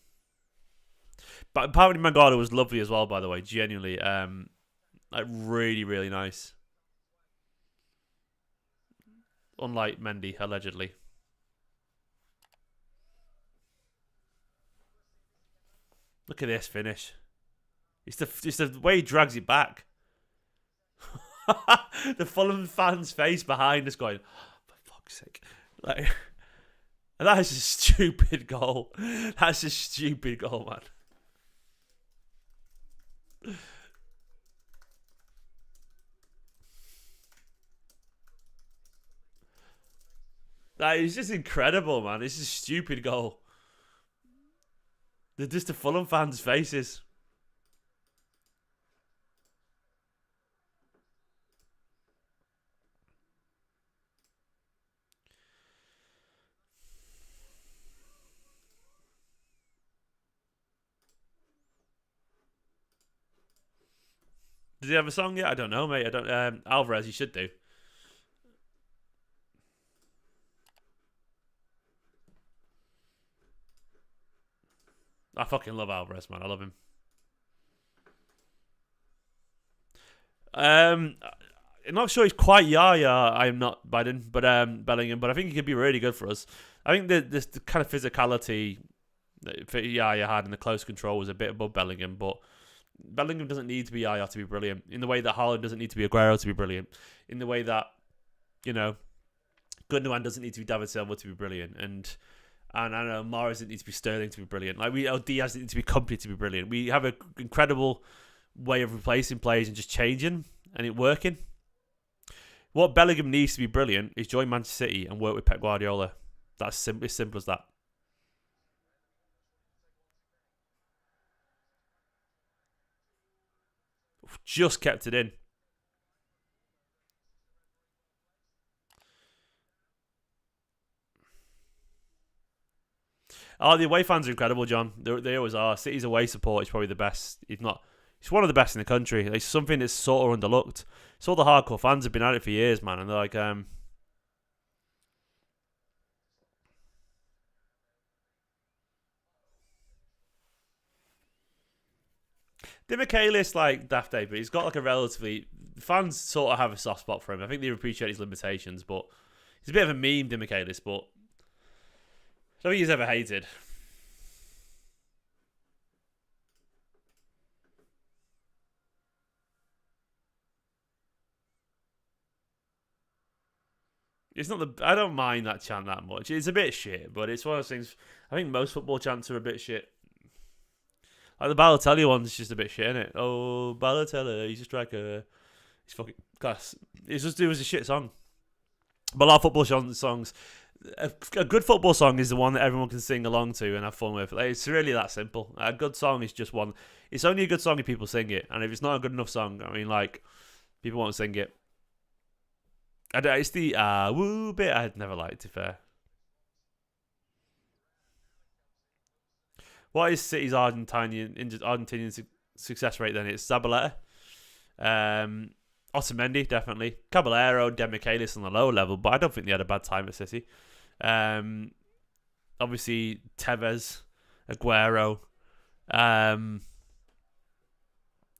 But apparently Mangala was lovely as well, by the way. Genuinely. Like, really, really nice. Unlike Mendy, allegedly. Look at this finish. It's the way he drags it back. The Fulham fans' face behind us going, oh, for fuck's sake. Like, that is a stupid goal. That's a stupid goal, man. That is just incredible, man. It's a stupid goal. They're just the Fulham fans' faces. Does he have a song yet? I don't know, mate. I don't. Alvarez, you should do. I fucking love Alvarez, man. I love him. I'm not sure he's quite Yaya. I'm not Biden, but Bellingham. But I think he could be really good for us. I think the kind of physicality that Yaya had and the close control was a bit above Bellingham, but Bellingham doesn't need to be Yaya to be brilliant. In the way that Haaland doesn't need to be Aguero to be brilliant. In the way that, Gundogan doesn't need to be David Silva to be brilliant. And I know Mahrez doesn't need to be Sterling to be brilliant. Like, Diaz doesn't need to be Kompany to be brilliant. We have an incredible way of replacing players and just changing and it working. What Bellingham needs to be brilliant is join Manchester City and work with Pep Guardiola. That's as simple as that. Just kept it in. Oh, the away fans are incredible, John. They always are. City's away support is probably the best. If not, it's one of the best in the country. It's something that's sort of underlooked. So all the hardcore fans have been at it for years, man, and they're like, Demichelis, like, daft day, but he's got like a relatively... Fans sort of have a soft spot for him. I think they appreciate his limitations, but he's a bit of a meme, Demichelis, but I don't think he's ever hated. It's not the... I don't mind that chant that much. It's a bit shit, but it's one of those things... I think most football chants are a bit shit. Like the Balotelli one's just a bit shit, innit? Oh, Balotelli, he's a striker. He's fucking class. It was a shit song. But a lot of football songs... A good football song is the one that everyone can sing along to and have fun with. Like, it's really that simple. A good song is just one. It's only a good song if people sing it. And if it's not a good enough song, I mean, like, people won't sing it. It's the woo bit I'd never liked, to be fair. What is City's Argentinian success rate then? It's Zabaleta. Otamendi, definitely. Caballero, Demichelis on the lower level, but I don't think they had a bad time at City. Obviously, Tevez, Aguero, and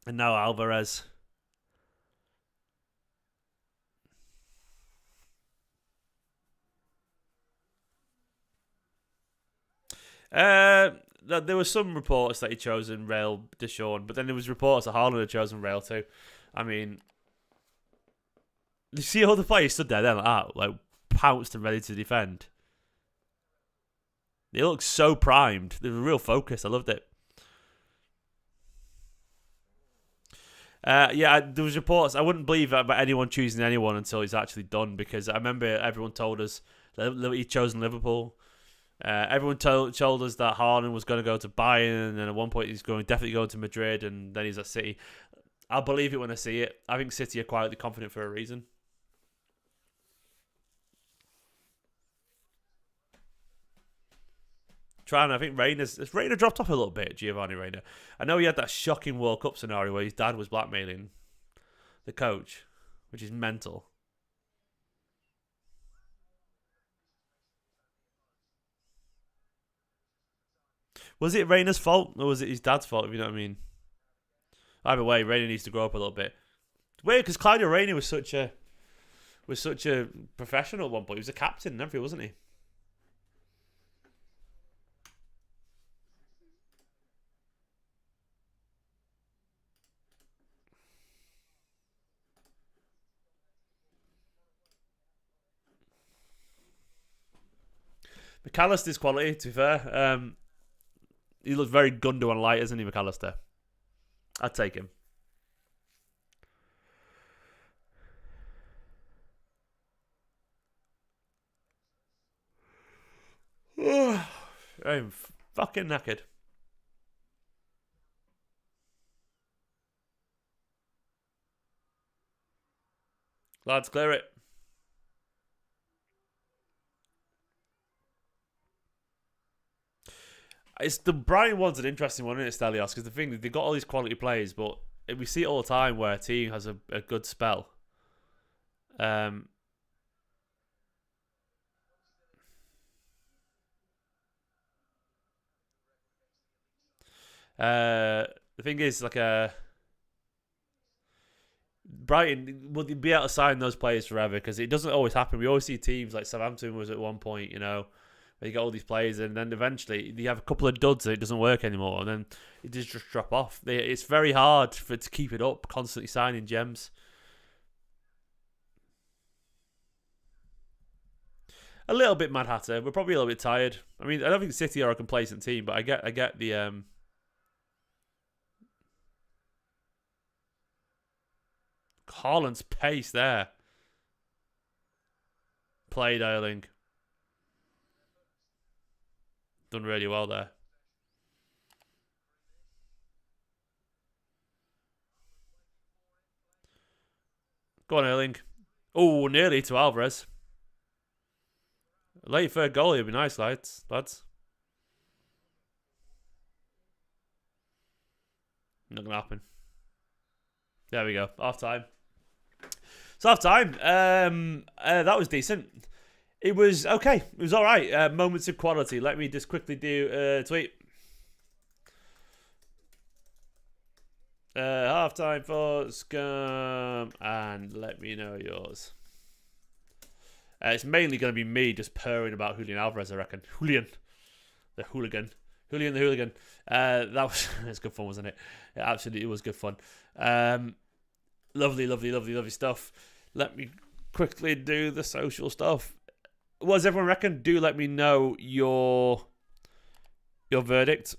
now Alvarez. There were some reports that he chosen Rail Deshawn, but then there was reports that Haaland had chosen Rail too. I mean, you see all the players stood there then like that, like pounced and ready to defend. They looked so primed. They were real focused. I loved it. Yeah, there was reports. I wouldn't believe about anyone choosing anyone until it's actually done, because I remember everyone told us he'd chosen Liverpool. Everyone told us that Haaland was going to go to Bayern, and at one point he's definitely going to Madrid, and then he's at City. I'll believe it when I see it. I think City are quietly confident for a reason. I think Reina dropped off a little bit, Giovanni Reina. I know he had that shocking World Cup scenario where his dad was blackmailing the coach, which is mental. Was it Reina's fault, or was it his dad's fault, if you know what I mean? Either way, Reina needs to grow up a little bit. Weird, because Claudio Reina was such a professional at one point. He was a captain and everything, wasn't he? McAllister's quality, to be fair. He looks very Gundogan and light, isn't he, McAllister? I'd take him. I'm fucking knackered. Lads, clear it. It's the Brighton one's an interesting one, isn't it, Stelios? Because the thing they've got all these quality players, but we see it all the time where a team has a good spell. Um, the thing is, like Brighton will be able to sign those players forever, because it doesn't always happen. We always see teams like Southampton was at one point, where you got all these players, and then eventually you have a couple of duds and it doesn't work anymore, and then it just drop off. It's very hard to keep it up, constantly signing gems. A little bit Mad Hatter. We're probably a little bit tired. I mean, I don't think City are a complacent team, but I get the Haaland's pace there. Played Erling. Done really well there. Go on, Erling. Oh, nearly to Alvarez. Late third goal, it'd be nice, lads. Not gonna happen. There we go. Half time. It's half time. That was decent. It was okay. It was all right. Moments of quality. Let me just quickly do a tweet. Half time for Scum, and let me know yours. It's mainly going to be me just purring about Julian Alvarez, I reckon. Julian the hooligan. That was it was good fun, wasn't it? It absolutely was good fun. Lovely stuff. Let me quickly do the social stuff. What does everyone reckon? Do let me know your verdict.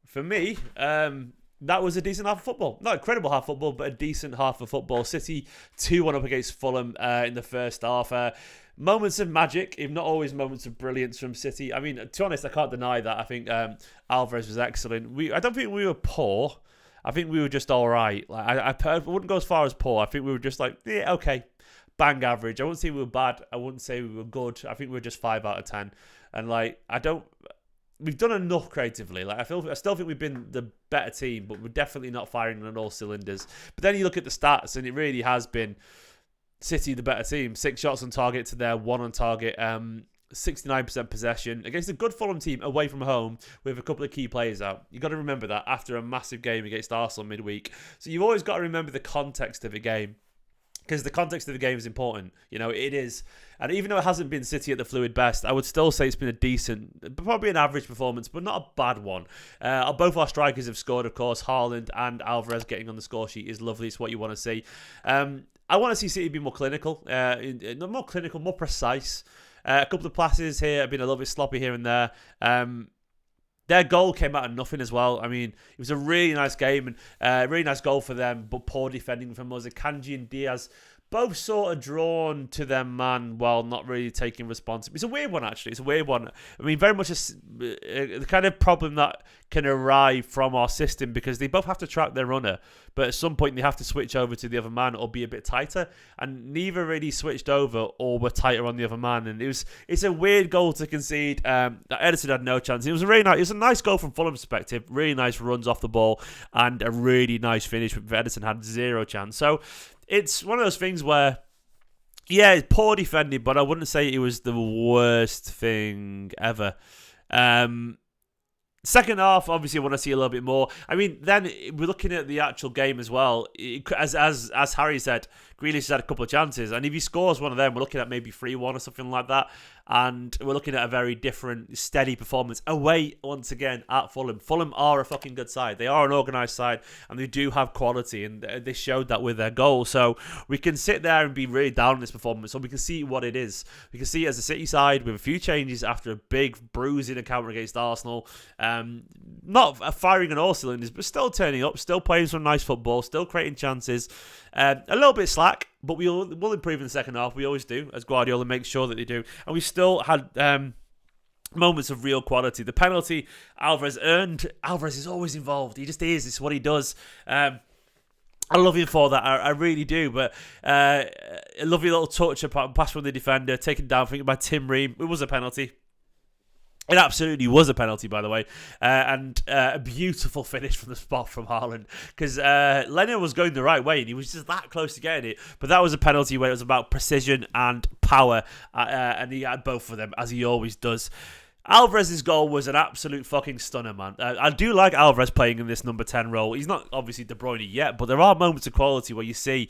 For me, that was a decent half of football. Not incredible half of football, but a decent half of football. City 2-1 up against Fulham in the first half. Moments of magic, if not always moments of brilliance from City. I mean, to be honest, I can't deny that. I think Alvarez was excellent. I don't think we were poor. I think we were just all right. Like I wouldn't go as far as poor. I think we were just like, yeah, okay, bang average. I wouldn't say we were bad. I wouldn't say we were good. I think we were just 5 out of 10. And like, we've done enough creatively. Like I still think we've been the better team, but we're definitely not firing on all cylinders. But then you look at the stats, and it really has been City the better team. 6 shots on target to their 1 on target. 69% possession against a good Fulham team away from home with a couple of key players out. You've got to remember that after a massive game against Arsenal midweek. So you've always got to remember the context of a game, because the context of the game is important. It is. And even though it hasn't been City at the fluid best, I would still say it's been a decent, probably an average performance, but not a bad one. Both our strikers have scored, of course. Haaland and Alvarez getting on the score sheet is lovely. It's what you want to see. I want to see City be more clinical, more precise. A couple of passes here have been a little bit sloppy here and there. Their goal came out of nothing as well. I mean, it was a really nice game and really nice goal for them, but poor defending from us. Kanji and Diaz both sort of drawn to their man while not really taking responsibility. It's a weird one, actually. It's a weird one. I mean, very much the kind of problem that can arrive from our system, because they both have to track their runner, but at some point they have to switch over to the other man or be a bit tighter, and neither really switched over or were tighter on the other man, and it's a weird goal to concede. That Ederson had no chance. It was a nice goal from Fulham's perspective, really nice runs off the ball, and a really nice finish. Ederson had zero chance. So it's one of those things where, yeah, it's poor defending, but I wouldn't say it was the worst thing ever. Second half, obviously, I want to see a little bit more. I mean, then we're looking at the actual game as well. As Harry said, Grealish has had a couple of chances, and if he scores one of them, we're looking at maybe 3-1 or something like that. And we're looking at a very different, steady performance away once again at Fulham. Fulham are a fucking good side. They are an organised side, and they do have quality, and they showed that with their goal. So we can sit there and be really down on this performance, or we can see what it is. We can see it as a City side with a few changes after a big bruising encounter against Arsenal. Not firing on all cylinders, but still turning up, still playing some nice football, still creating chances. A little bit slack, but we'll improve in the second half. We always do, as Guardiola makes sure that they do. And we still had moments of real quality. The penalty Alvarez earned. Alvarez is always involved. He just is. It's what he does. I love him for that. I really do. But a lovely little touch, a pass from the defender, taken down, I think, by Tim Ream. It was a penalty. It absolutely was a penalty, by the way, and a beautiful finish from the spot from Haaland, because Leonard was going the right way and he was just that close to getting it, but that was a penalty where it was about precision and power, and he had both of them, as he always does. Alvarez's goal was an absolute fucking stunner, man. I do like Alvarez playing in this number 10 role. He's not obviously De Bruyne yet, but there are moments of quality where you see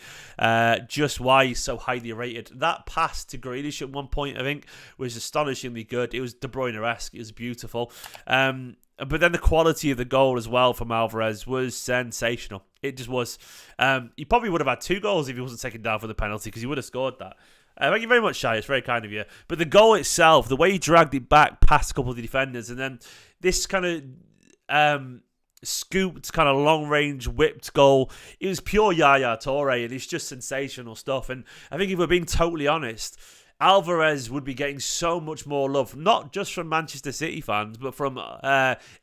just why he's so highly rated. That pass to Grealish at one point, I think, was astonishingly good. It was De Bruyne-esque. It was beautiful. But then the quality of the goal as well from Alvarez was sensational. It just was. He probably would have had 2 goals if he wasn't taken down for the penalty, because he would have scored that. Thank you very much, Shai. It's very kind of you. But the goal itself, the way he dragged it back past a couple of the defenders, and then this kind of scooped, kind of long-range whipped goal, it was pure Yaya Toure, and it's just sensational stuff. And I think if we're being totally honest, Alvarez would be getting so much more love, not just from Manchester City fans, but from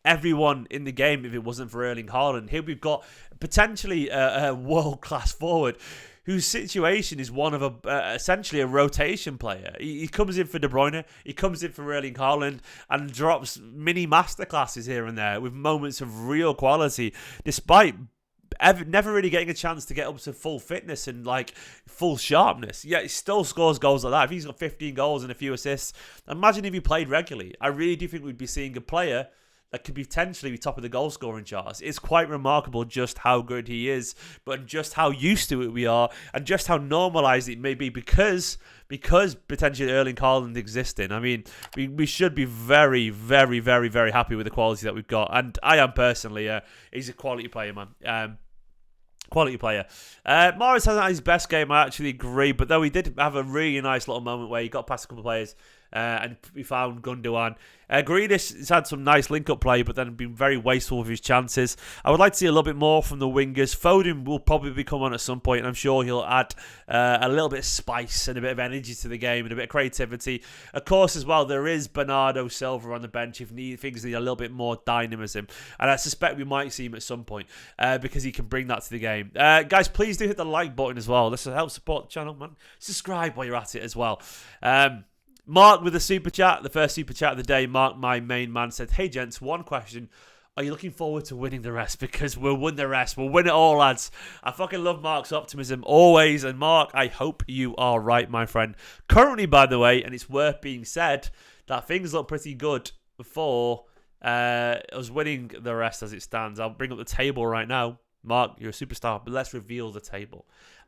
everyone in the game if it wasn't for Erling Haaland. Here we've got potentially a world-class forward whose situation is one of essentially a rotation player. He comes in for De Bruyne, he comes in for Erling Haaland, and drops mini masterclasses here and there with moments of real quality, despite never really getting a chance to get up to full fitness and like full sharpness. Yet he still scores goals like that. If he's got 15 goals and a few assists, imagine if he played regularly. I really do think we'd be seeing a player that could potentially be top of the goal scoring charts. It's quite remarkable just how good he is, but just how used to it we are, and just how normalised it may be because potentially Erling Haaland existing. I mean, we should be very, very, very, very happy with the quality that we've got, and I am personally. He's a quality player, man. Quality player. Morris hasn't had his best game, I actually agree, but though he did have a really nice little moment where he got past a couple of players and we found Gundogan. Grealish has had some nice link-up play, but then been very wasteful with his chances. I would like to see a little bit more from the wingers. Foden will probably come on at some point, and I'm sure he'll add a little bit of spice and a bit of energy to the game and a bit of creativity. Of course, as well, there is Bernardo Silva on the bench if things need a little bit more dynamism, and I suspect we might see him at some point because he can bring that to the game. Guys, please do hit the like button as well. This will help support the channel, man. Subscribe while you're at it as well. Mark with a super chat, the first super chat of the day. Mark, my main man, said, "Hey gents, one question. Are you looking forward to winning the rest? Because we'll win the rest. We'll win it all, lads." I fucking love Mark's optimism always. And Mark, I hope you are right, my friend. Currently, by the way, and it's worth being said, that things look pretty good for us winning the rest as it stands. I'll bring up the table right now. Mark, you're a superstar, but let's reveal the table.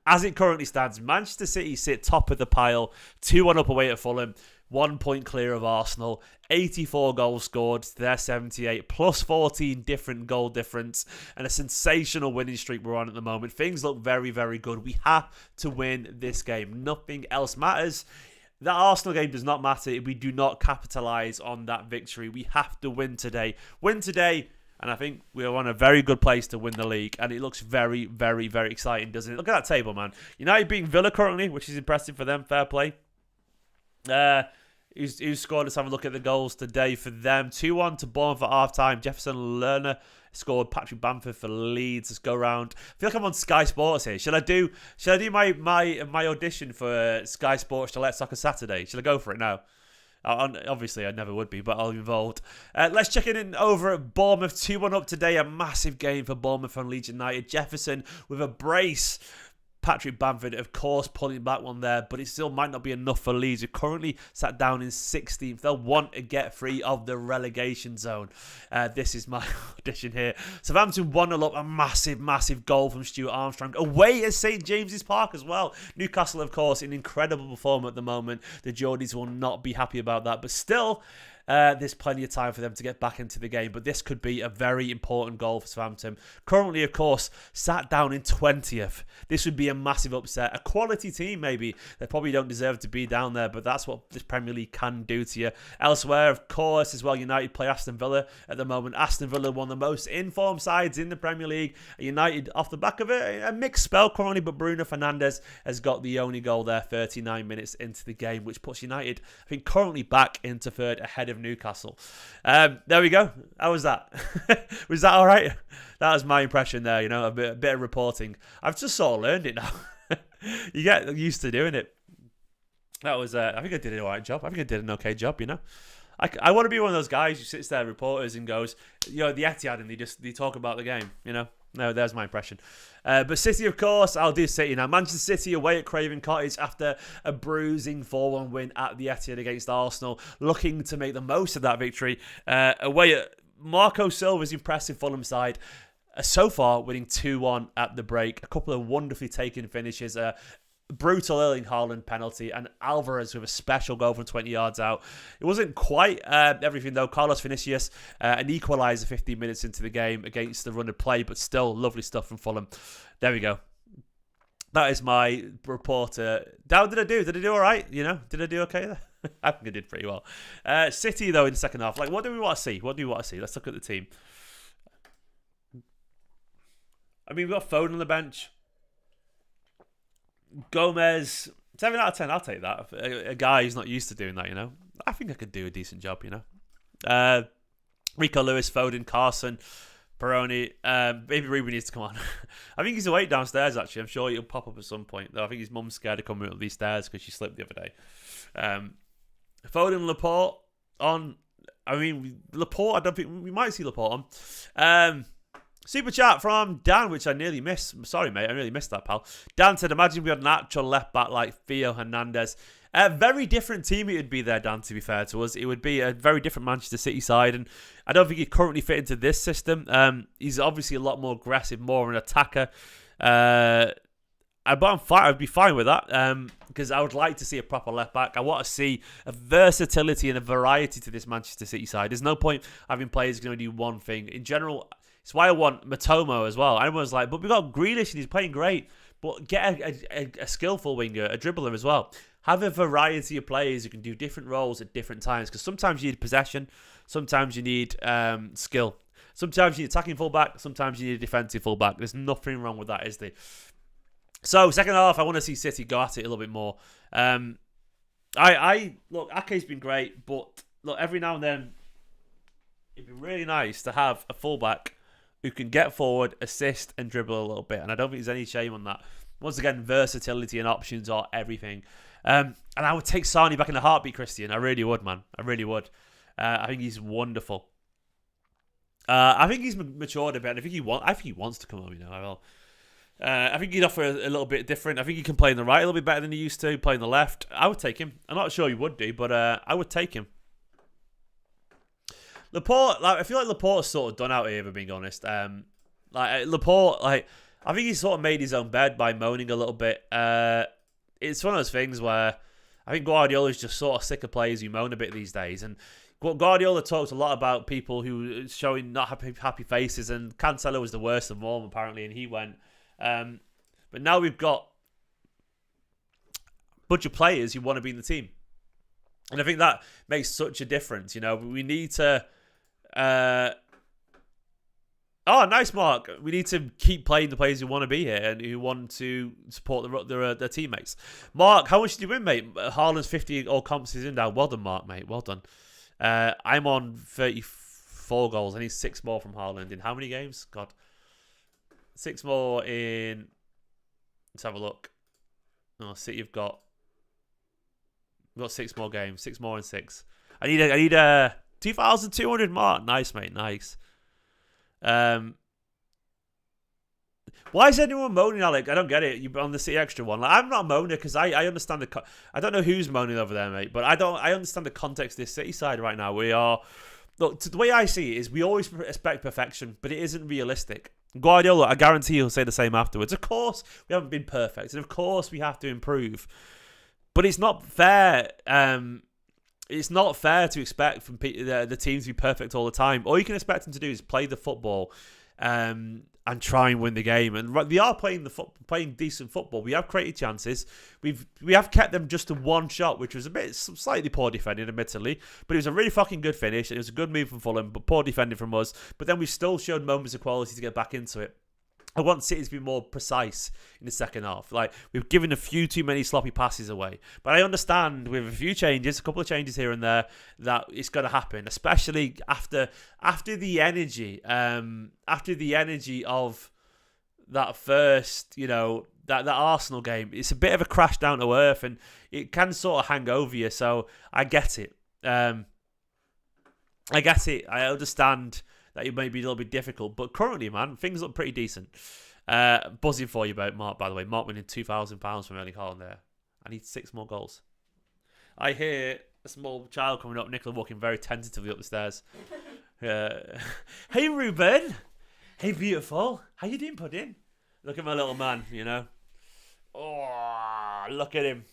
As it currently stands, Manchester City sit top of the pile, 2-1 up away at Fulham, 1 point clear of Arsenal, 84 goals scored to their 78, plus 14 different goal difference, and a sensational winning streak we're on at the moment. Things look very, very good. We have to win this game. Nothing else matters. that Arsenal game does not matter if we do not capitalise on that victory. We have to win today. Win today, and I think we're on a very good place to win the league. And it looks very, very, very exciting, doesn't it? Look at that table, man. United beating Villa currently, which is impressive for them. Fair play. Who's scored? Let's have a look at the goals today for them. 2-1 to Bournemouth at half-time. Jefferson Lerner scored. Patrick Bamford for Leeds. Let's go round. I feel like I'm on Sky Sports here. Should I do my audition for Sky Sports to Let Soccer Saturday? Should I go for it now? Obviously, I never would be, but I'll be involved. Let's check in over at Bournemouth. 2-1 up today. A massive game for Bournemouth on Leeds United. Jefferson with a brace. Patrick Bamford, of course, pulling back one there, but it still might not be enough for Leeds, who currently sat down in 16th. They'll want to get free of the relegation zone. This is my audition here. Southampton 1-0 up, a massive, massive goal from Stuart Armstrong. Away at St James's Park as well. Newcastle, of course, in incredible form at the moment. The Geordies will not be happy about that, but still... there's plenty of time for them to get back into the game, but this could be a very important goal for Southampton. Currently, of course, sat down in 20th. This would be a massive upset. A quality team, maybe. They probably don't deserve to be down there, but that's what this Premier League can do to you. Elsewhere, of course, as well, United play Aston Villa at the moment. Aston Villa, one of the most informed sides in the Premier League. United, off the back of a mixed spell currently, but Bruno Fernandes has got the only goal there 39 minutes into the game, which puts United, I think, currently back into third ahead of Newcastle. There we go. How was that? Was that all right? That was my impression there, you know, a bit of reporting. I've just sort of learned it now. You get used to doing it. That was, I think I did an all right job. I think I did an okay job, you know. I want to be one of those guys who sits there, reporters, and goes, you know, the Etihad, and they talk about the game, you know. No, there's my impression. But City, of course, I'll do City now. Manchester City away at Craven Cottage after a bruising 4-1 win at the Etihad against Arsenal, looking to make the most of that victory. Away at Marco Silva's impressive Fulham side, so far winning 2-1 at the break. A couple of wonderfully taken finishes. Brutal Erling Haaland penalty, and Alvarez with a special goal from 20 yards out. It wasn't quite everything though. Carlos Vinicius, an equalizer 15 minutes into the game against the run of play, but still lovely stuff from Fulham. There we go. That is my reporter. How did I do? Did I do all right? You know, did I do okay there? I think I did pretty well. City though in the second half. Like, what do we want to see? What do we want to see? Let's look at the team. I mean, we've got Foden on the bench. Gomez, 7 out of 10, I'll take that. A guy who's not used to doing that, you know. I think I could do a decent job, you know. Rico Lewis, Foden, Carson, Peroni. Maybe Ruben needs to come on. I think he's awake downstairs, actually. I'm sure he'll pop up at some point, though. I think his mum's scared of coming up these stairs because she slipped the other day. Foden, Laporte on. I mean, Laporte, I don't think we might see Laporte on. Super chat from Dan, which I nearly missed. Sorry, mate, I nearly missed that, pal. Dan said, imagine we had an actual left back like Theo Hernandez. A very different team it would be there, Dan, to be fair to us. It would be a very different Manchester City side, and I don't think he'd currently fit into this system. He's obviously a lot more aggressive, more an attacker. But I'd be fine with that because I would like to see a proper left back. I want to see a versatility and a variety to this Manchester City side. There's no point having players going to do one thing. In general, it's why I want Matomo as well. Everyone's like, but we've got Grealish and he's playing great. But get a skillful winger, a dribbler as well. Have a variety of players who can do different roles at different times. Because sometimes you need possession. Sometimes you need skill. Sometimes you need attacking fullback. Sometimes you need a defensive fullback. There's nothing wrong with that, is there? So, second half, I want to see City go at it a little bit more. Look, Ake's been great. But, look, every now and then, it'd be really nice to have a fullback who can get forward, assist, and dribble a little bit. And I don't think there's any shame on that. Once again, versatility and options are everything. And I would take Sarni back in a heartbeat, Christian. I really would, man. I really would. I think he's wonderful. I think he's matured a bit. And I think he wants to come home, you know. I think he'd offer a little bit different. I think he can play in the right a little bit better than he used to, play in the left. I would take him. I'm not sure he would do, but I would take him. Laporte, I feel like Laporte's sort of done out here, if I'm being honest. Laporte, I think he's sort of made his own bed by moaning a little bit. It's one of those things where I think Guardiola's just sort of sick of players who moan a bit these days. And Guardiola talks a lot about people who showing not happy faces, and Cancelo was the worst of all, apparently, and he went. But now we've got a bunch of players who want to be in the team. And I think that makes such a difference. You know, we need to. Oh, nice, Mark. We need to keep playing the players who want to be here and who want to support their teammates. Mark, how much did you win, mate? Haaland's 50 all comp season down. Well done, Mark, mate. Well done. I'm on 34 goals. I need 6 more from Haaland in how many games? God. 6 more in... Let's have a look. Oh, City have got... We've got 6 more games. 6 more in 6. I need 2,200, Mark. Nice, mate. Nice. Why is anyone moaning, Alec? I don't get it. You on the City Extra one. Like, I'm not moaning because I understand the. I don't know who's moaning over there, mate. But I understand the context of this City side right now. We are. Look, the way I see it is we always expect perfection, but it isn't realistic. Guardiola, I guarantee he'll say the same afterwards. Of course, we haven't been perfect, and of course we have to improve. But it's not fair. It's not fair to expect from the teams to be perfect all the time. All you can expect them to do is play the football and try and win the game. And they are playing decent football. We have created chances. We have kept them just to one shot, which was a bit slightly poor defending, admittedly. But it was a really fucking good finish. It was a good move from Fulham, but poor defending from us. But then we still showed moments of quality to get back into it. I want City to be more precise in the second half. Like, we've given a few too many sloppy passes away. But I understand with a few changes, a couple of changes here and there, that it's going to happen, especially after the energy of that first, you know, that Arsenal game. It's a bit of a crash down to earth, and it can sort of hang over you. So I get it. I understand that it may be a little bit difficult, but currently, man, things look pretty decent. Buzzing for you about Mark, by the way. Mark winning £2,000 from Erling Haaland there. I need 6 more goals. I hear a small child coming up, Nicola walking very tentatively up the stairs. Hey, Ruben. Hey, beautiful. How you doing, Pudding? Look at my little man, you know. Oh, look at him.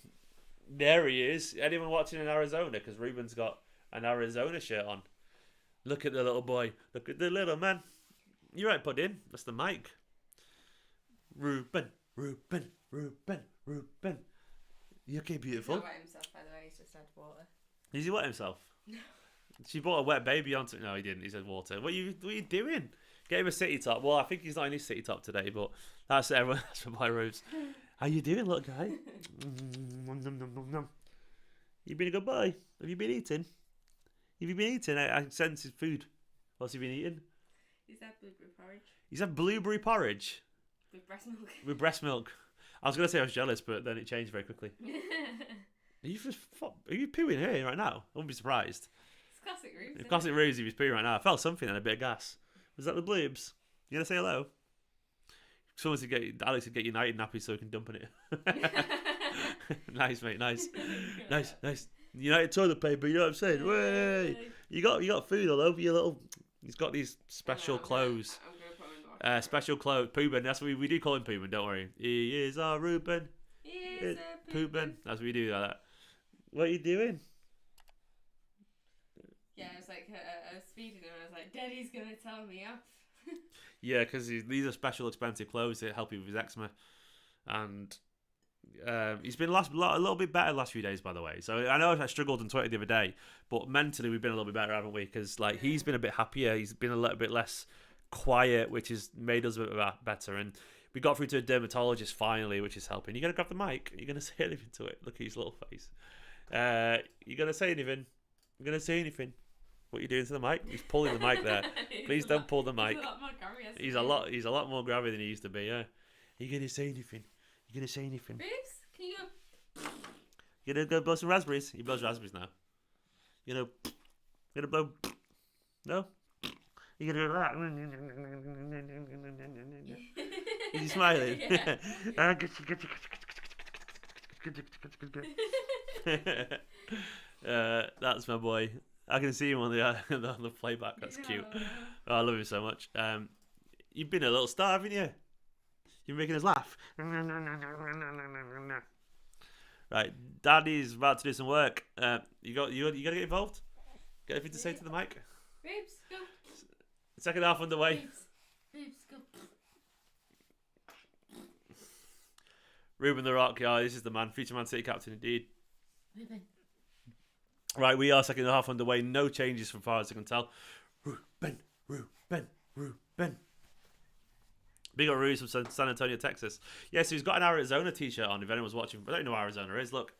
There he is. Anyone watching in Arizona? Because Ruben's got an Arizona shirt on. Look at the little boy. Look at the little man. You're right, Pudding. That's the mic. Ruben. You okay, beautiful? He's not wet himself, by the way. He's just had water. Is he wet himself? No. She brought a wet baby onto it. No, he didn't. He said water. What are you doing? Get him a city top. Well, I think he's not in his city top today, but that's everyone. That's for my rose. How you doing, little guy? You been a good boy? Have you been eating? I sense his food. What's he been eating? He's had blueberry porridge. He's had blueberry porridge? With breast milk. With breast milk. I was going to say I was jealous, but then it changed very quickly. Are you pooing here right now? I wouldn't be surprised. It's classic Rubes. Classic Rubes, he was pooing right now. I felt something and a bit of gas. Was that the bloobs? You going to say hello? Someone to get Alex to get United nappy so he can dump on it. Nice, mate. Nice. United toilet paper. You know what I'm saying? Way. You got food all over your little. He's got these special clothes. I'm gonna put him in special clothes. Pooben. That's what we do call him Pooben. Don't worry. He is our Ruben. He is a Pooben. That's what we do like that. What are you doing? Yeah, I was like, I was feeding him. I was like, Daddy's gonna tell me off. Yeah, because these are special, expensive clothes that help you with his eczema, and he's been a little bit better the last few days, by the way. So I know I struggled on Twitter the other day, but mentally we've been a little bit better, haven't we? Because like he's been a bit happier, he's been a little bit less quiet, which has made us a bit better. And we got through to a dermatologist finally, which is helping. You gonna grab the mic? Are you gonna say anything to it? Look at his little face. You gonna say anything? You gonna say anything? What are you doing to the mic? He's pulling the mic there. Please don't pull the mic. He's a lot more grabby than he used to be. Yeah. Are you gonna say anything? You gonna say anything? Rubes, can you go? You gonna go blow some raspberries? He blows raspberries now. You gonna blow? No. You gonna go that? Is he smiling? That's my boy. I can see him on the playback. That's cute. Oh, I love him so much. You've been a little star, haven't you? You're making us laugh. Right, Daddy's about to do some work. You gotta get involved. Got anything to say to the mic? Rubes, go. Second half underway. Rubes, go. Ruben the Rock, yeah, this is the man. Future Man City captain, indeed. Ruben. Right, we are second half underway. No changes from far as I can tell. Ruben. Big up Ruiz from San Antonio, Texas. Yeah, so he's got an Arizona t-shirt on, if anyone's watching. I don't know where Arizona is, look.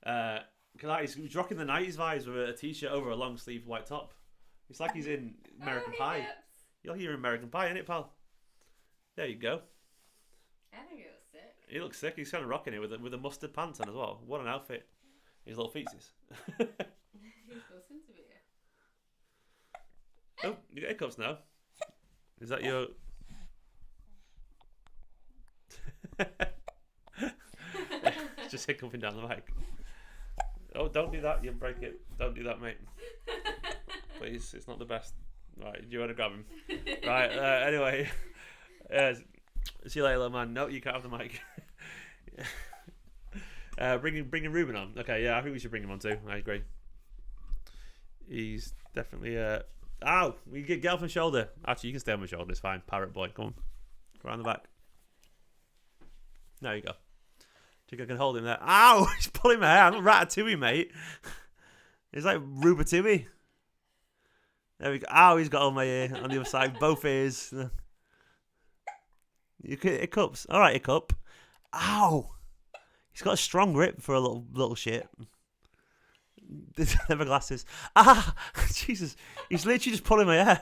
He's rocking the 90s vibes with a t-shirt over a long sleeve white top. It's like he's in American Pie. You're in American Pie, ain't it, pal? There you go. I think it looks sick. He looks sick. He's kind of rocking it with a mustard pants on as well. What an outfit. His little feetsies. He's listening to me. Oh, you got hiccups now. Is that your... Just hiccuping down the mic. Oh, don't do that. You'll break it. Don't do that, mate. Please, it's not the best. Right, do you want to grab him? Right, anyway. See you later, little man. No, you can't have the mic. Bringing Ruben on. Okay, yeah, I think we should bring him on too. I agree. He's definitely... Ow! We get off my shoulder. Actually, you can stay on my shoulder. It's fine. Parrot boy, come on. Go around the back. There you go. Think I can hold him there? Ow! He's pulling my hair. I'm Ratatouille, mate. It's like Rubatouille. There we go. Ow! He's got all my ear on the other side. Both ears. You can hiccups. All right, hiccup. Ow! He's got a strong grip for a little shit. Never glasses. Ah! Jesus! He's literally just pulling my hair.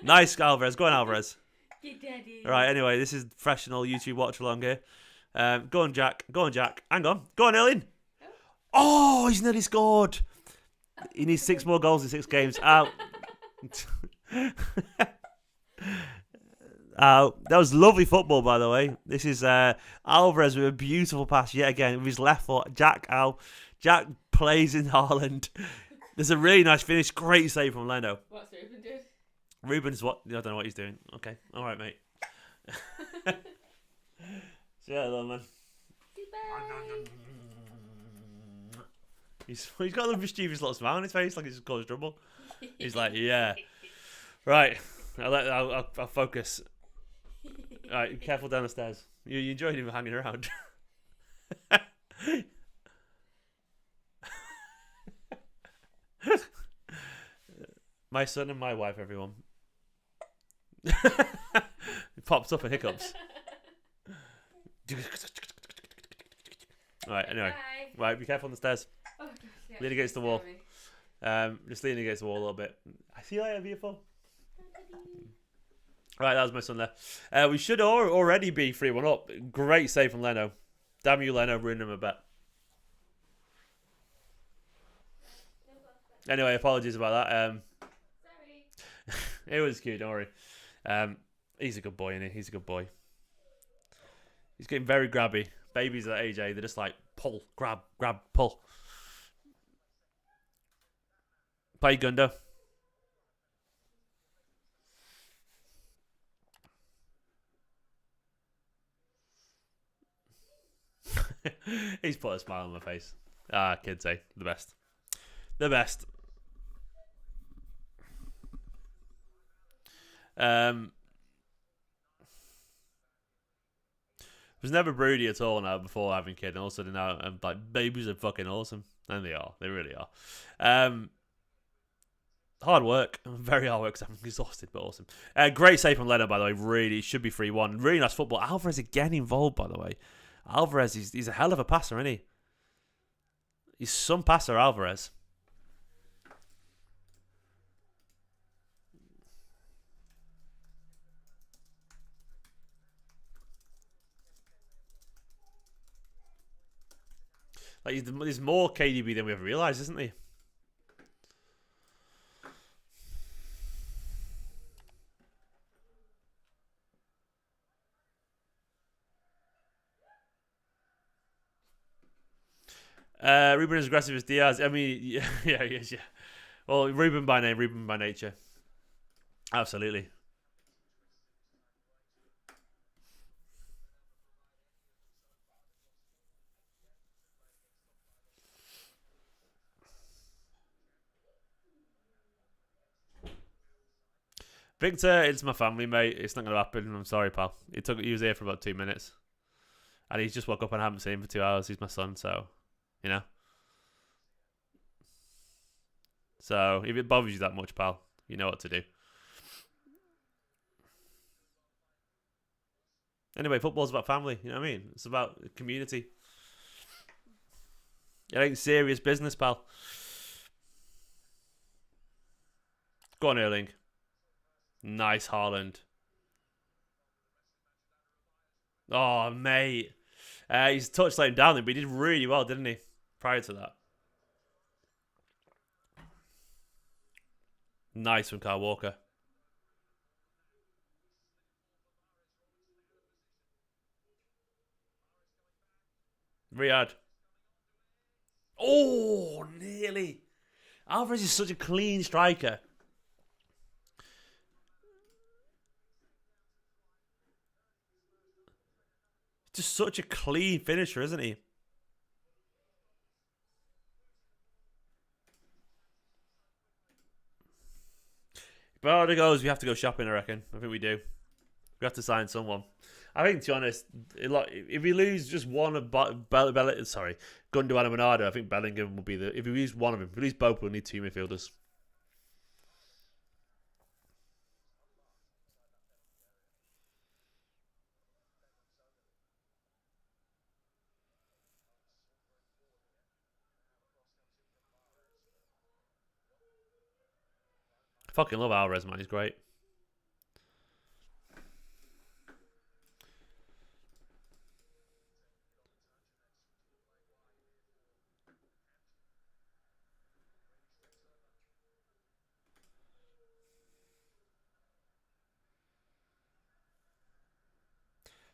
Nice, Alvarez. Go on, Alvarez. Get daddy. All right. Anyway, this is professional YouTube watch along here. Go on, Jack. Go on, Jack. Hang on. Go on, Ellen. Oh, he's nearly scored. He needs 6 more goals in 6 games. Out. That was lovely football, by the way. This is Alvarez with a beautiful pass yet again with his left foot. Jack plays in Haaland. There's a really nice finish. Great save from Leno. What's Ruben doing? Ruben's what? I don't know what he's doing. Okay. All right, mate. See you later, man. He's got a mischievous little smile on his face, like he's just caused trouble. He's like, yeah. Right. I'll focus. All right, be careful down the stairs. You enjoyed him hanging around. My son and my wife, everyone. It pops up and hiccups. Alright, anyway. Bye. Right, be careful on the stairs. Oh, gosh, yeah, Lean against the wall. scary. Just lean against the wall a little bit. I see you later, beautiful. Right, that was my son there. We should already be 3-1 up. Great save from Leno. Damn you, Leno, ruining him a bet. Anyway, apologies about that. Sorry. It was cute, don't worry. He's a good boy, isn't he? He's a good boy. He's getting very grabby. Babies at age, they're just like, pull, grab, pull. Play Gundo. He's put a smile on my face. Kids, the best. The best. Was never broody at all now before having kids, and all of a sudden now I'm like, babies are fucking awesome. And they are. They really are. Hard work. Very hard work because I'm exhausted, but awesome. Great save from Leno, by the way. Really should be 3-1. Really nice football. Alvarez again involved, by the way. Alvarez, he's a hell of a passer, isn't he? He's some passer, Alvarez. Like, there's more KDB than we ever realised, isn't he? Ruben is aggressive as Diaz. I mean, yeah, he is, yeah. Well, Ruben by name, Ruben by nature. Absolutely. Victor, it's my family, mate. It's not going to happen. I'm sorry, pal. He was here for about 2 minutes. And he's just woke up and I haven't seen him for 2 hours. He's my son, so, you know. So if it bothers you that much, pal, you know what to do. Anyway, football's about family. You know what I mean? It's about community. It ain't serious business, pal. Go on, Erling. Nice, Haaland. Oh, mate. His touch let him down, but he did really well, didn't he? Prior to that. Nice from Kyle Walker. Riyadh. Oh, nearly. Alvarez is such a clean striker. Just such a clean finisher, isn't he? But it goes, we have to go shopping, I reckon. I think we do. We have to sign someone. I think, to be honest, if we lose just one of Gundogan and Bernardo, I think Bellingham will be the. If we lose one of them, if we lose both, we'll need two midfielders. I fucking love Alvarez, man. He's great.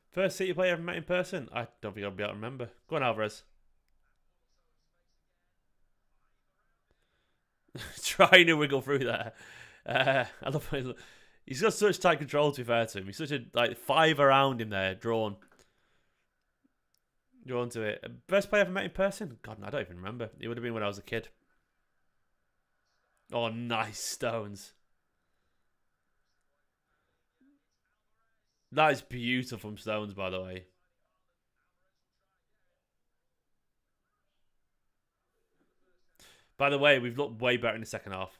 First City player I've ever met in person? I don't think I'll be able to remember. Go on, Alvarez. Trying to wiggle through there. I love it. He's got such tight control, to be fair to him. He's such a five around him there, drawn to it. Best player I've ever met in person? God, I don't even remember. It would have been when I was a kid. Oh, nice Stones. That is beautiful from Stones, by the way. By the way, we've looked way better in the second half.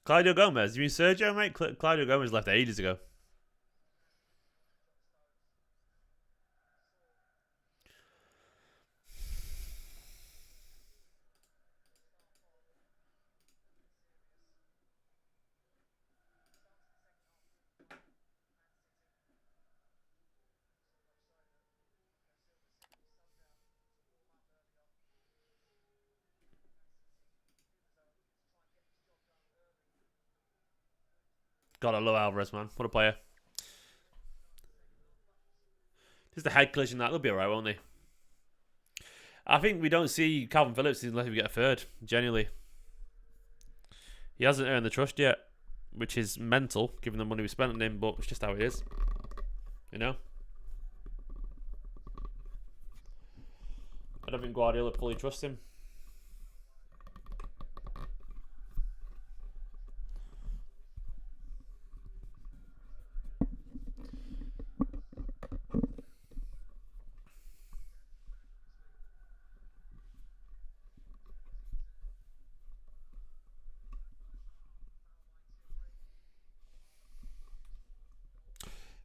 Claudio Gomez. You mean Sergio, mate? Claudio Gomez left ages ago. God, I love Alvarez, man. What a player. Just a head collision that. They'll be alright, won't they? I think we don't see Calvin Phillips unless we get a third, genuinely. He hasn't earned the trust yet, which is mental, given the money we spent on him, but it's just how it is. You know? I don't think Guardiola fully trusts him.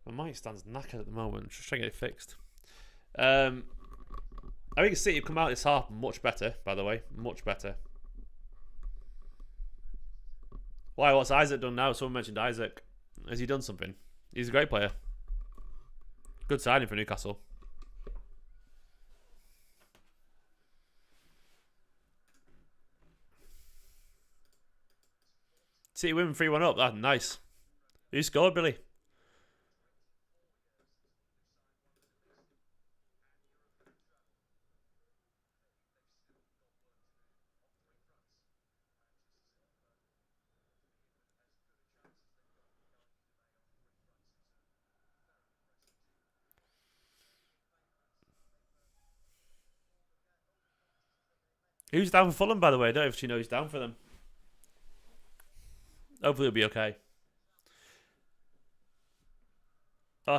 My mic stands knackered at the moment. I'm just trying to get it fixed. I think City have come out this half much better, by the way. Much better. Why? What's Isaac done now? Someone mentioned Isaac. Has he done something? He's a great player. Good signing for Newcastle. City women 3-1 up. That's nice. Who scored, Billy? Who's down for Fulham, by the way? I don't know if she knows who's down for them. Hopefully it'll be okay. Oh,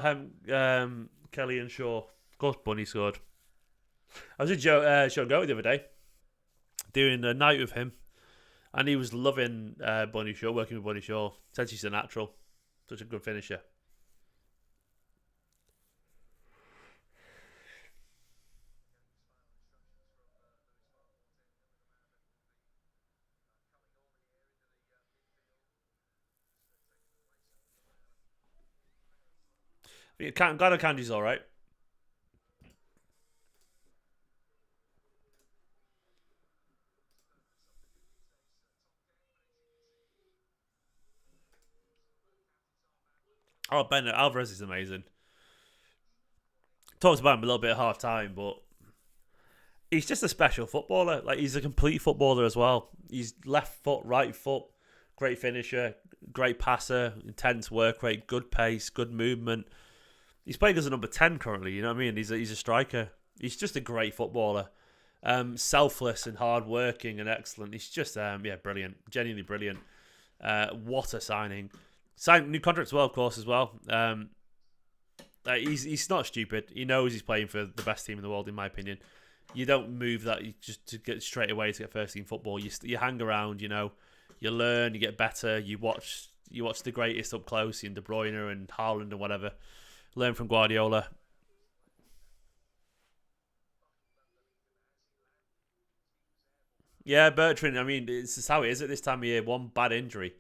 Kelly and Shaw. Of course, Bunny scored. I was with Sean Goat the other day, doing a night with him, and he was loving Bunny Shaw, working with Bunny Shaw. Said she's a natural. Such a good finisher. Gado Kanji's alright. Oh, Ben Alvarez is amazing. Talked about him a little bit at half time, but he's just a special footballer. Like, he's a complete footballer as well. He's left foot, right foot, great finisher, great passer, intense work rate, good pace, good movement. He's playing as a number 10 currently, you know what I mean? He's a striker. He's just a great footballer. Selfless and hard-working and excellent. He's just, brilliant. Genuinely brilliant. What a signing. Signed new contract as well, of course, as well. He's not stupid. He knows he's playing for the best team in the world, in my opinion. You don't move that just to get straight away to get first team football. You hang around, you know. You learn, you get better. You watch the greatest up close in De Bruyne and Haaland and whatever. Learn from Guardiola. Yeah, Bertrand, I mean, it's just how it is at this time of year. One bad injury.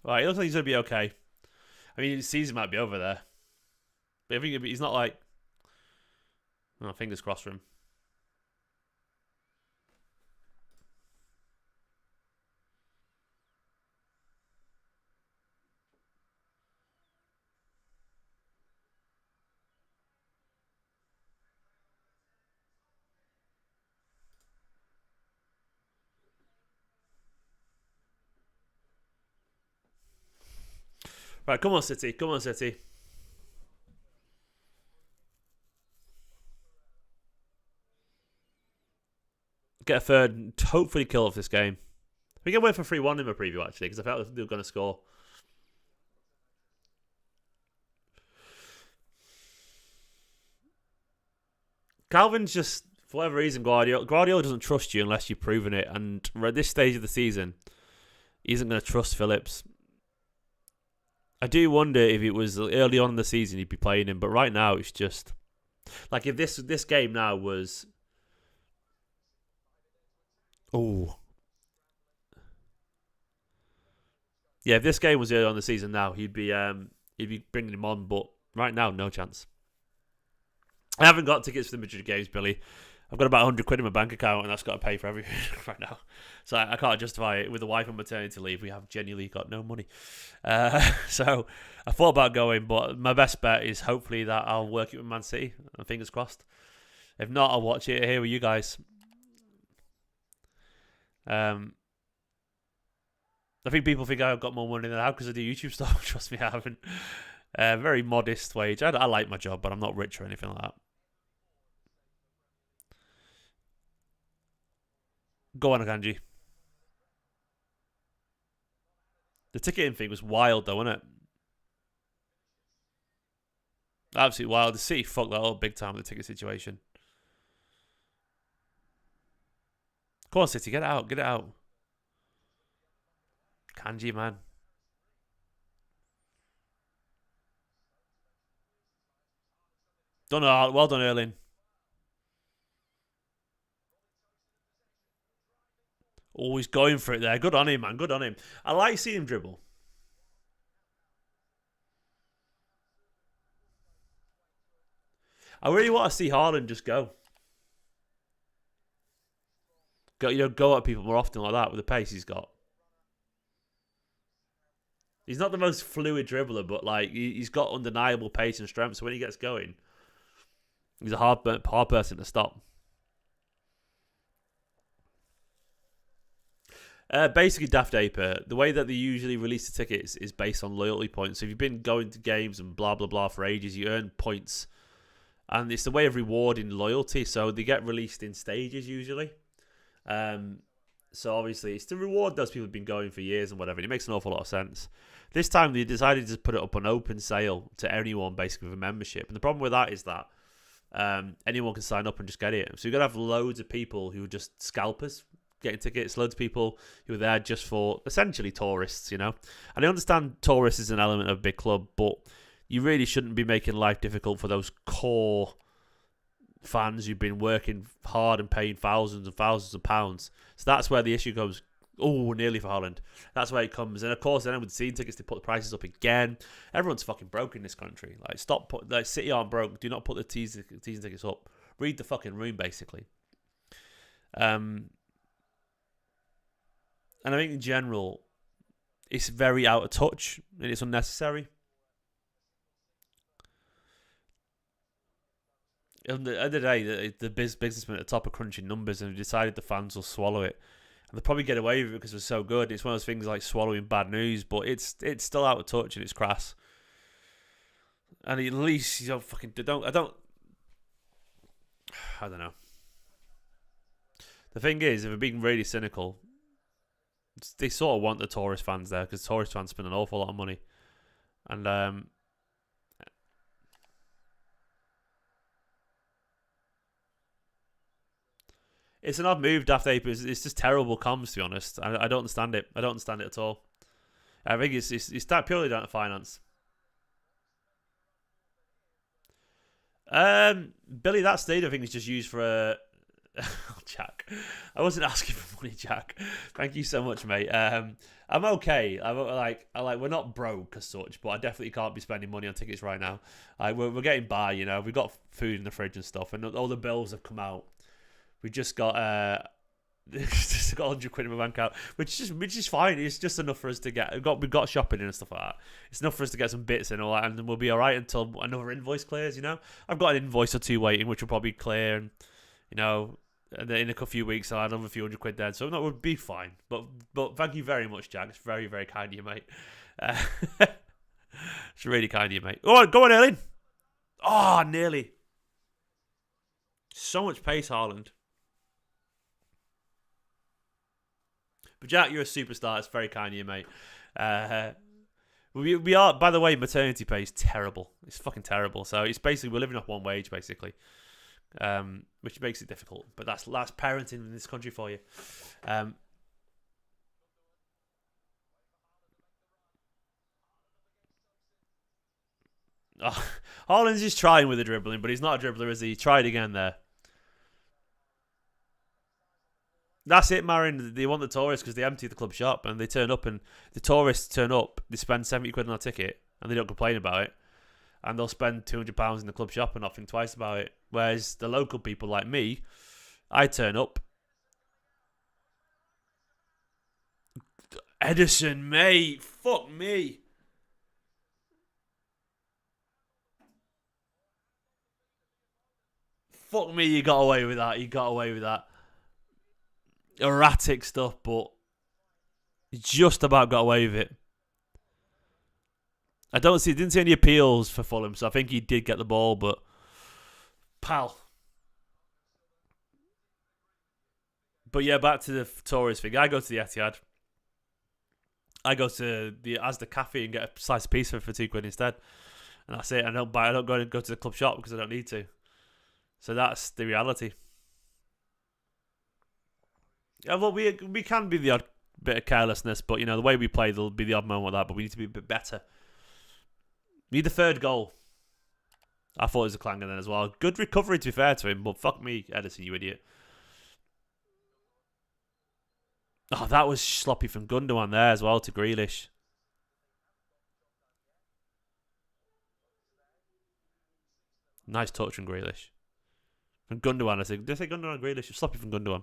Right, it looks like he's going to be okay. I mean, his season might be over there. But I think he's not like... Oh, fingers crossed for him. Right, come on, City. Come on, City. Get a third and hopefully kill off this game. We can win for 3-1 in my preview, actually, because I felt they were going to score. Calvin's just, for whatever reason, Guardiola doesn't trust you unless you've proven it. And at this stage of the season, he isn't going to trust Phillips. I do wonder if it was early on in the season he'd be playing him, but right now it's just like if this game now was, oh yeah, if this game was early on in the season now he'd be bringing him on, but right now no chance. I haven't got tickets for the Madrid games, Billy. I've got about 100 quid in my bank account, and that's got to pay for everything right now. So I can't justify it. With the wife on maternity leave, we have genuinely got no money. So I thought about going, but my best bet is hopefully that I'll work it with Man City, and fingers crossed. If not, I'll watch it here with you guys. I think people think I've got more money than I have because I do YouTube stuff. Trust me, I haven't. Very modest wage. I like my job, but I'm not rich or anything like that. Go on, Akanji. The ticketing thing was wild, though, wasn't it? Absolutely wild. The City fucked that up big time with the ticket situation. Go on, City. Get it out. Get it out. Kanji, man. Well done, Erling. Always going for it there. Good on him, man. Good on him. I like seeing him dribble. I really want to see Haaland just go. go at people more often like that with the pace he's got. He's not the most fluid dribbler, but like he's got undeniable pace and strength. So when he gets going, he's a hard person to stop. Basically, Daft Ape, the way that they usually release the tickets is based on loyalty points. So if you've been going to games and blah, blah, blah for ages, you earn points. And it's the way of rewarding loyalty. So they get released in stages usually. So obviously, it's to reward those people who've been going for years and whatever. And it makes an awful lot of sense. This time, they decided to put it up on open sale to anyone basically with a membership. And the problem with that is that anyone can sign up and just get it. So you're going to have loads of people who are just scalpers getting tickets, loads of people who are there just for essentially tourists, And I understand tourists is an element of a big club, but you really shouldn't be making life difficult for those core fans who've been working hard and paying thousands and thousands of pounds. So that's where the issue comes. Oh, nearly for Holland. That's where it comes. And of course, then with the season tickets, they put the prices up again. Everyone's fucking broke in this country. Like, City aren't broke. Do not put the season tickets up. Read the fucking room, basically. And I think in general, it's very out of touch and it's unnecessary. At the end of the day, the businessmen at the top are crunching numbers and have decided the fans will swallow it. And they'll probably get away with it because it's so good. It's one of those things like swallowing bad news, but it's still out of touch and it's crass. And at least you don't I don't know. The thing is, if we're being really cynical, they sort of want the tourist fans there because tourist fans spend an awful lot of money, and it's an odd move. Daft Ape it's just terrible comms, to be honest. I don't understand it. I don't understand it at all. I think it's that purely down to finance. Billy, that stadium I think is just used for a. Jack, I wasn't asking for money, Jack. Thank you so much, mate. I'm okay. We're not broke as such, but I definitely can't be spending money on tickets right now. We're getting by, We've got food in the fridge and stuff, and all the bills have come out. We just got just got 100 quid in my bank account, which is fine. It's just enough for us to get. We've got shopping in and stuff like that. It's enough for us to get some bits and all that, and then we'll be all right until another invoice clears. I've got an invoice or two waiting, which will probably clear, and and then in a few weeks I'll have another few hundred quid dead, so no, we'll be fine. But thank you very much, Jack. It's very, very kind of you, mate. It's really kind of you, mate. Oh, go on, Erling. Oh, nearly. So much pace, Haaland. But Jack, you're a superstar. It's very kind of you, mate. We are, by the way, maternity pay is terrible. It's fucking terrible. So it's basically we're living off one wage, basically. Which makes it difficult, but that's parenting in this country for you. Haaland's just trying with the dribbling, but he's not a dribbler, is he? He tried again there. That's it, Marin. They want the tourists because they empty the club shop and they turn up, and the tourists turn up. They spend 70 quid on a ticket and they don't complain about it. And they'll spend £200 in the club shop and not think twice about it. Whereas the local people like me, I turn up. Edison, mate. Fuck me. Fuck me, you got away with that. You got away with that. Erratic stuff, but you just about got away with it. Didn't see any appeals for Fulham, so I think he did get the ball, but pal. But yeah, back to the tourist thing. I go to the Etihad. I go to the Asda Cafe and get a slice of pizza for £2 instead, and that's it. I don't go to the club shop because I don't need to. So that's the reality. Yeah, well, we can be the odd bit of carelessness, but the way we play, there'll be the odd moment like that. But we need to be a bit better. We need the third goal. I thought it was a clanger then as well. Good recovery, to be fair to him, but fuck me, Edison, you idiot. Oh, that was sloppy from Gundogan there as well to Grealish. Nice touch from Grealish. From Gundogan, I think. Did I say Gundogan or Grealish? Sloppy from Gundogan.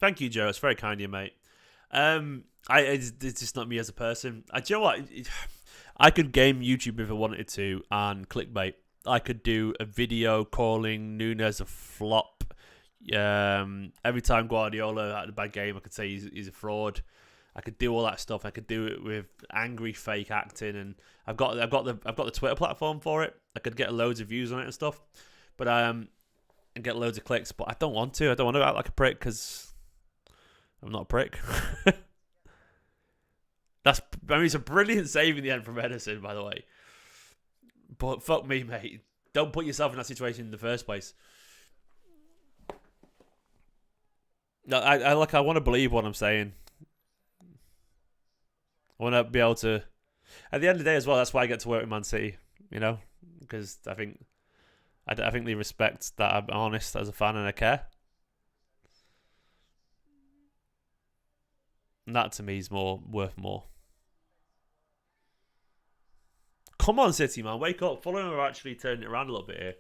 Thank you, Joe. It's very kind of you, mate. It's just not me as a person. Do you know what? I could game YouTube if I wanted to and clickbait. I could do a video calling Nunes a flop. Every time Guardiola had a bad game, I could say he's a fraud. I could do all that stuff. I could do it with angry fake acting, and I've got the Twitter platform for it. I could get loads of views on it and stuff, but and get loads of clicks. But I don't want to. I don't want to act like a prick because I'm not a prick. It's a brilliant save in the end from Edison, by the way. But fuck me, mate. Don't put yourself in that situation in the first place. No, I want to believe what I'm saying. I want to be able to. At the end of the day, as well, that's why I get to work with Man City. You know, because I think they respect that I'm honest as a fan and I care. And that to me is worth more. Come on, City, man. Wake up. Fulham are actually turning it around a little bit here.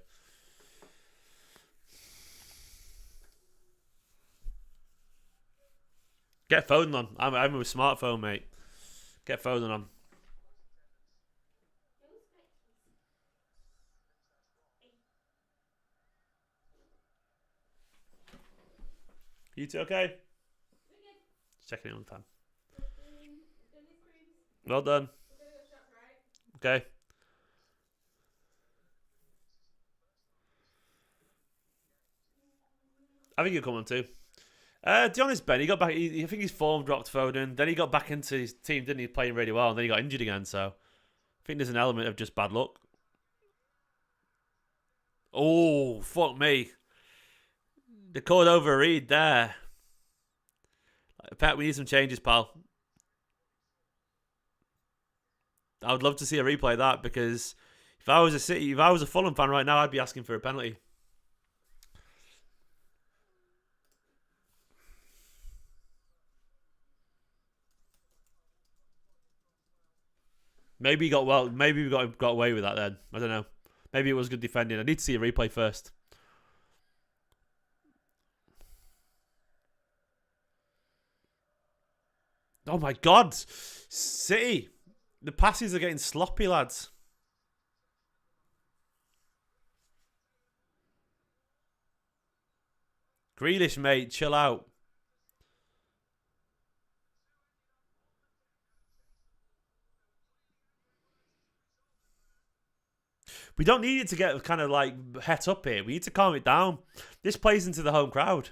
Get Foden on. I'm a smartphone, mate. Get Foden on. You two okay? Just checking in on time. Well done. Okay. I think you'll come on too. To be honest, Ben, he got back. I think his form dropped Foden. Then he got back into his team, didn't he? Playing really well, and then he got injured again. So I think there's an element of just bad luck. Oh, fuck me. The Cordova read there. Pep, we need some changes, pal. I would love to see a replay of that because if I was a Fulham fan right now, I'd be asking for a penalty. Maybe he got Maybe we got away with that then. I don't know. Maybe it was good defending. I need to see a replay first. Oh my God, City! The passes are getting sloppy, lads. Grealish, mate, chill out. We don't need it to get kind of like het up here. We need to calm it down. This plays into the home crowd.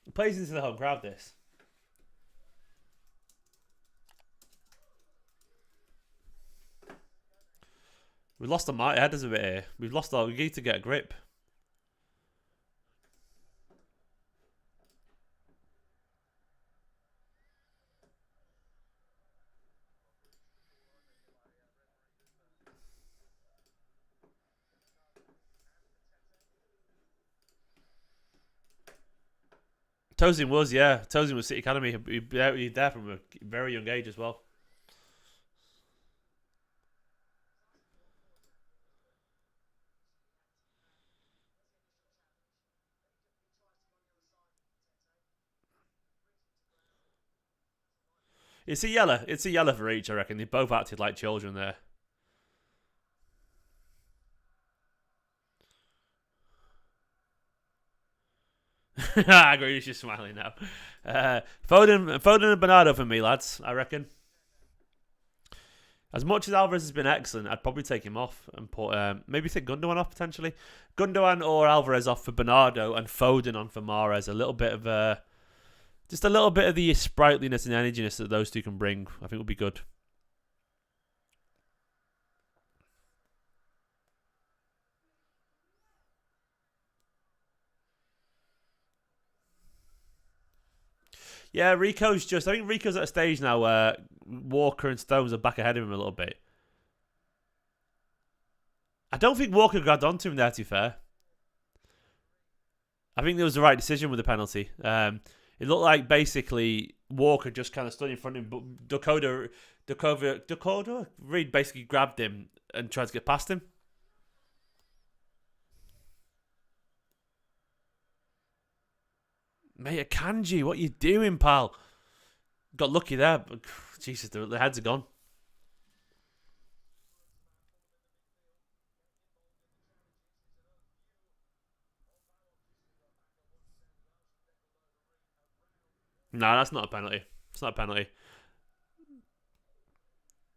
It plays into the home crowd, this. We lost our headers a bit here. We need to get a grip. Tosin was City Academy. He was there from a very young age as well. It's a yellow. It's a yellow for each, I reckon. They both acted like children there. I agree. He's just smiling now. Foden and Bernardo for me, lads. I reckon. As much as Alvarez has been excellent, I'd probably take him off and put maybe take Gundogan off potentially. Gundogan or Alvarez off for Bernardo and Foden on for Mahrez. A little bit of just a little bit of the sprightliness and energiness that those two can bring. I think would be good. Yeah, I think Rico's at a stage now where Walker and Stones are back ahead of him a little bit. I don't think Walker grabbed onto him there, to be fair. I think there was the right decision with the penalty. It looked like basically Walker just kind of stood in front of him, but Dakota Reed basically grabbed him and tried to get past him. Mate, Kanji, what you doing, pal? Got lucky there. But, Jesus, the heads are gone. Nah, that's not a penalty. It's not a penalty.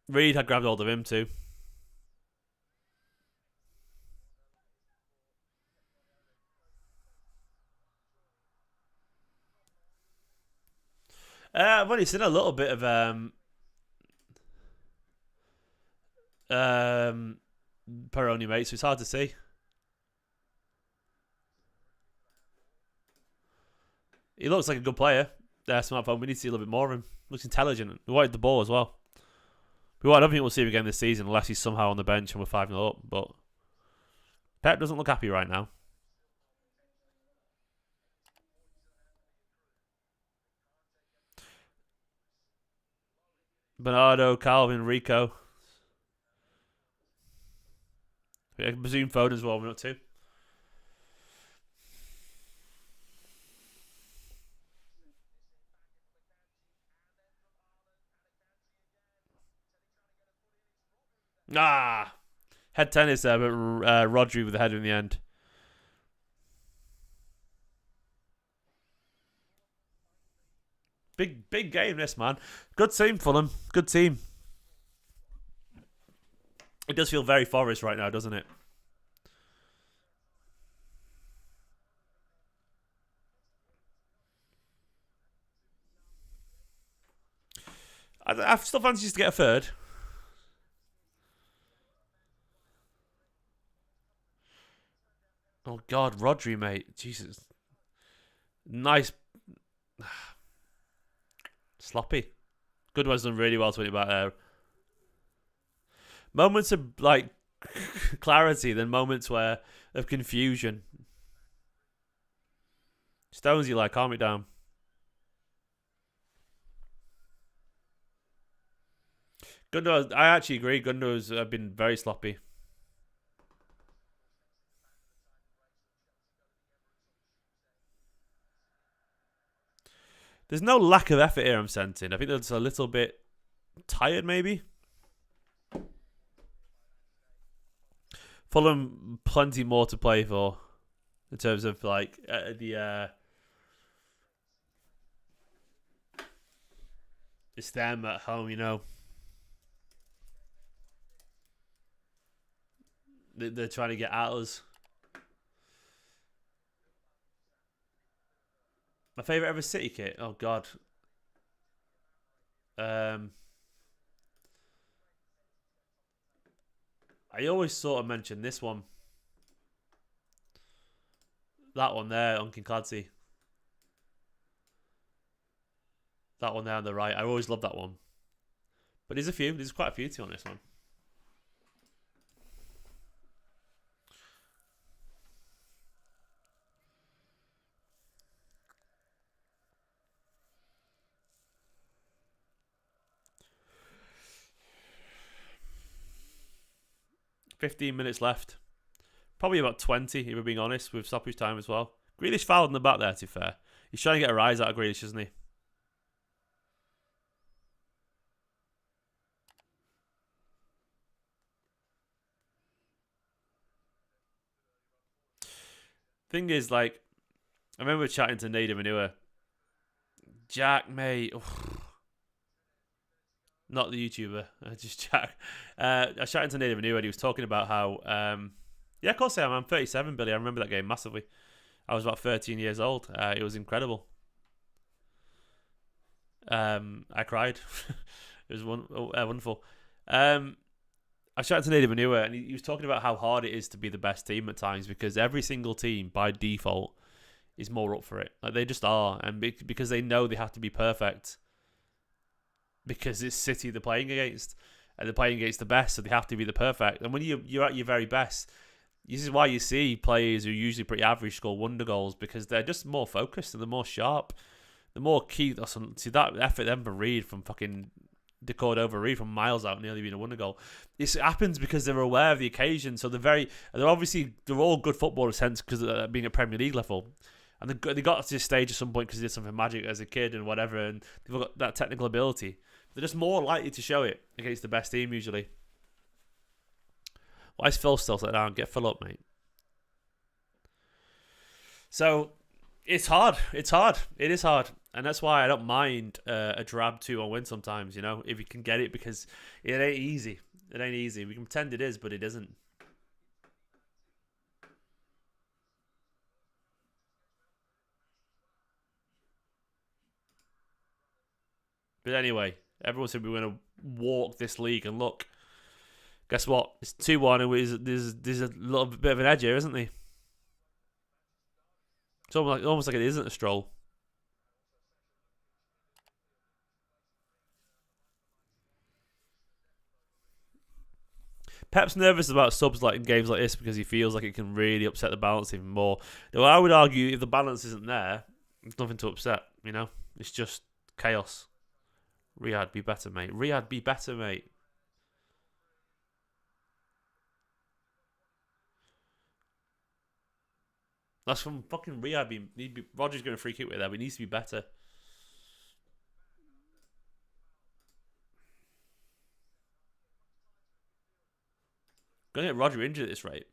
Reed had grabbed hold of him too. I've only seen a little bit of Peroni, mate, so it's hard to see. He looks like a good player. Smartphone. We need to see a little bit more of him. Looks intelligent. We wanted the ball as well. I don't think we'll see him again this season unless he's somehow on the bench and we're 5-0 up. But Pep doesn't look happy right now. Bernardo, Calvin, Rico. I presume Foden's warming up too. Head tennis there, but Rodri with the header in the end. Big game, this, man. Good team, Fulham. Good team. It does feel very Forest right now, doesn't it? I still fancy to get a third. Oh, God, Rodri, mate. Jesus. Nice. Sloppy. Goodwin's done really well to win it back there. Moments of, like, clarity, then moments where of confusion. Stonesy, like, calm it down. Gundo, I actually agree. Gundo's been very sloppy. There's no lack of effort here I'm sensing. I think that's a little bit tired, maybe. Fulham, plenty more to play for in terms of like it's them at home, you know. They're trying to get at us. My favourite ever City kit? Oh, God. I always sort of mention this one. That one there, Unkin Clancy. That one there on the right. I always love that one. But there's a few. There's quite a few to on this one. $15 left. Probably about 20, if we're being honest, with stoppage time as well. Grealish fouled in the back there, to be fair. He's trying to get a rise out of Grealish, isn't he? Thing is, like, I remember chatting to Nader Manua. Jack, mate. Not the YouTuber, just Jack. I was chatting to Nader Manua and he was talking about how, yeah, of course I am. I'm 37, Billy. I remember that game massively. I was about 13 years old. It was incredible. I cried. It was wonderful. I was chatting to Nader Manua and he was talking about how hard it is to be the best team at times because every single team, by default, is more up for it. Like they just are. And because they know they have to be perfect. Because it's City they're playing against, and they're playing against the best, so they have to be the perfect. And when you're at your very best, this is why you see players who are usually pretty average score wonder goals because they're just more focused and they're more sharp, they're more key. See that effort then for Reed from fucking Cordova Reed from miles out nearly being a wonder goal. This happens because they're aware of the occasion, so they're all good footballers, sense because being at Premier League level. And they got to this stage at some point because they did something magic as a kid and whatever, and they've got that technical ability. They're just more likely to show it against the best team usually. Why is Phil still sat down? Get Phil up, mate. So it's hard. It's hard. It is hard. And that's why I don't mind a drab 2-1 win sometimes, you know, if you can get it, because it ain't easy. It ain't easy. We can pretend it is, but it isn't. But anyway, everyone said we were going to walk this league, and look, guess what? It's 2-1, and there's a little bit of an edge here, isn't there? It's almost like it isn't a stroll. Pep's nervous about subs like in games like this because he feels like it can really upset the balance even more. Though I would argue if the balance isn't there, there's nothing to upset, you know? It's just chaos. Riyadh, be better, mate. Riyadh, be better, mate. That's from fucking Riyadh. Roger's going to free kick with that, but he needs to be better. Going to get Roger injured at this rate.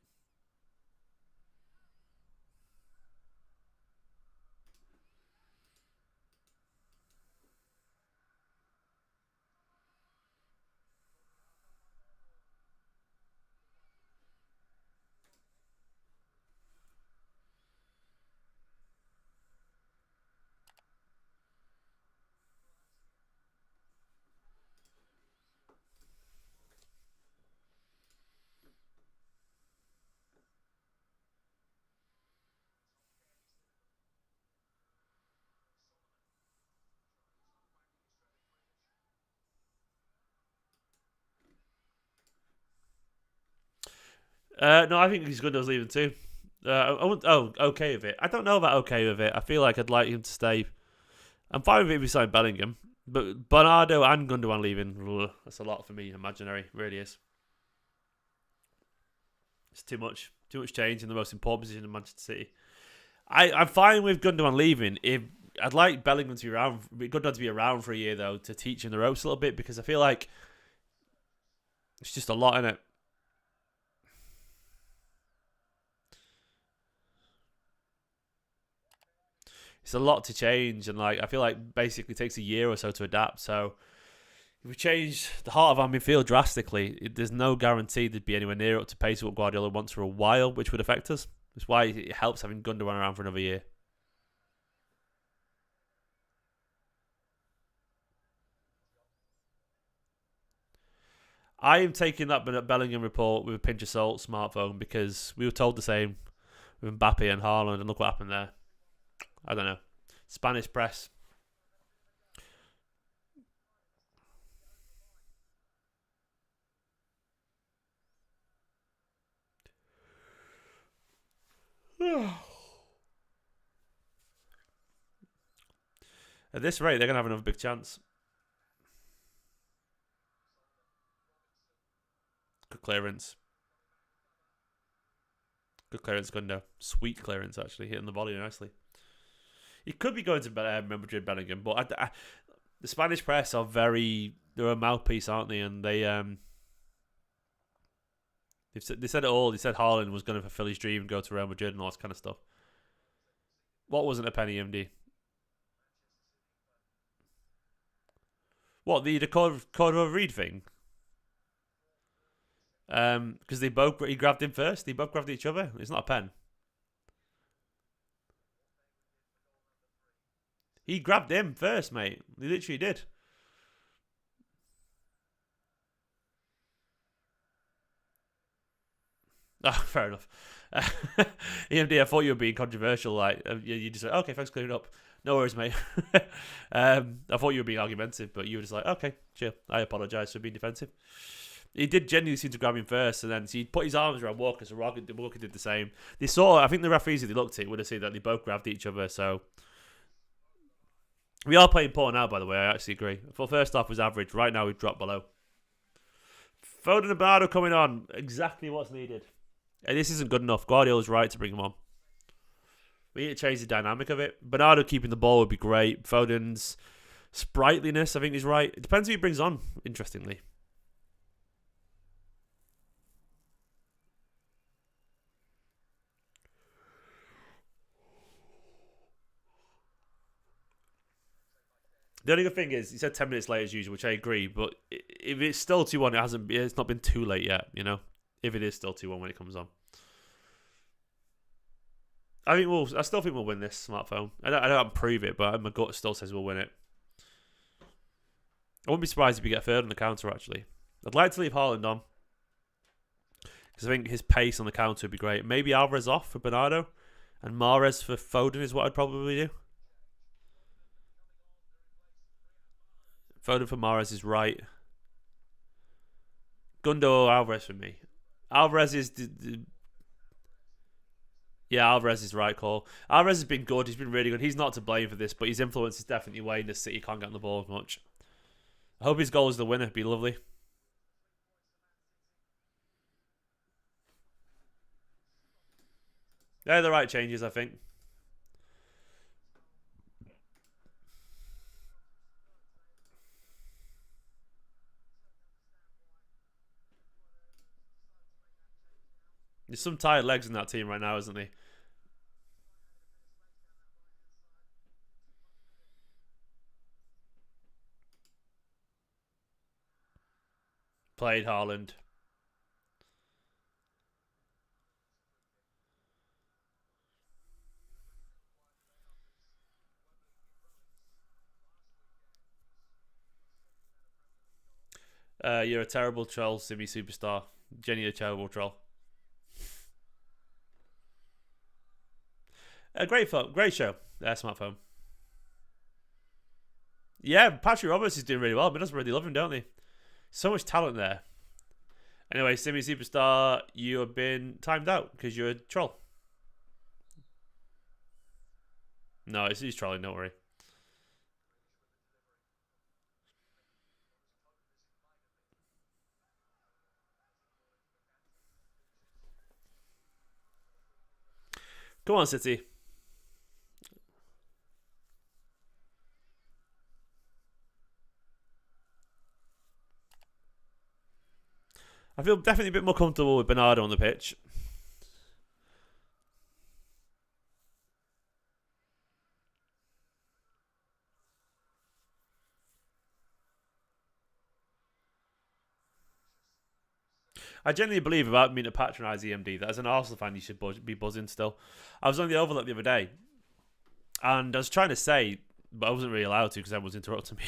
No, I think he's good as leaving too. Okay with it. I don't know about okay with it. I feel like I'd like him to stay. I'm fine with it if we sign Bellingham. But Bernardo and Gundogan leaving, that's a lot for me, imaginary. It really is. It's too much. Too much change in the most important position in Manchester City. I'm fine with Gundogan leaving. I'd like Bellingham to be around. Gundogan to be around for a year, though, to teach him the ropes a little bit, because I feel like it's just a lot in it. It's a lot to change, and like I feel like basically it takes a year or so to adapt. So if we change the heart of our midfield drastically, there's no guarantee they'd be anywhere near up to pace what Guardiola wants for a while, which would affect us. That's why it helps having Gundogan around for another year. I am taking that Bellingham report with a pinch of salt, smartphone, because we were told the same with Mbappe and Haaland, and look what happened there. I don't know. Spanish press. At this rate, they're going to have another big chance. Good clearance. Good clearance, Gundo. Sweet clearance, actually. Hitting the volley nicely. He could be going to Madrid, Bellingham, but the Spanish press are they're a mouthpiece, aren't they? And they said it all. They said Haaland was going to fulfill his dream, go to Real Madrid and all that kind of stuff. What wasn't a penny, MD? What, the Cordova Reed thing? Because he grabbed him first. They both grabbed each other. It's not a pen. He grabbed him first, mate. He literally did. Oh, fair enough. EMD, I thought you were being controversial. Like you just like, okay, thanks for clearing up. No worries, mate. I thought you were being argumentative, but you were just like, okay, chill. I apologise for being defensive. He did genuinely seem to grab him first, and then he put his arms around Walker, so Walker did the same. I think the referees, if they looked at it, would have seen that they both grabbed each other, so... We are playing poor now, by the way, I actually agree. For first half was average. Right now we've dropped below. Foden and Bernardo coming on. Exactly what's needed. And this isn't good enough. Guardiola's right to bring him on. We need to change the dynamic of it. Bernardo keeping the ball would be great. Foden's sprightliness, I think, is right. It depends who he brings on, interestingly. The only good thing is, he said 10 minutes late as usual, which I agree, but if it's still 2-1, it's not been too late yet, you know? If it is still 2-1 when it comes on. I still think we'll win this smartphone. I don't prove it, but my gut still says we'll win it. I wouldn't be surprised if we get a third on the counter, actually. I'd like to leave Haaland on, because I think his pace on the counter would be great. Maybe Alvarez off for Bernardo, and Mahrez for Foden is what I'd probably do. Foden for Mahrez is right. Gundo or Alvarez for me. Alvarez is... Yeah, Alvarez is right call. Alvarez has been good. He's been really good. He's not to blame for this, but his influence is definitely weighing the City can't get on the ball as much. I hope his goal is the winner. It'd be lovely. They're the right changes, I think. There's some tired legs in that team right now, isn't there? Played Haaland. You're a terrible troll, Simi Superstar. Jenny, a terrible troll. Great phone, great show. Smartphone. Yeah, Patrick Roberts is doing really well, but doesn't really love him, don't they? So much talent there. Anyway, Simi Superstar, you have been timed out because you're a troll. No, he's trolling, don't worry. Come on, City. I feel definitely a bit more comfortable with Bernardo on the pitch. I genuinely believe, without meaning to patronise EMD, that as an Arsenal fan you should be buzzing still. I was on the overlap the other day, and I was trying to say, but I wasn't really allowed to because everyone was interrupting me.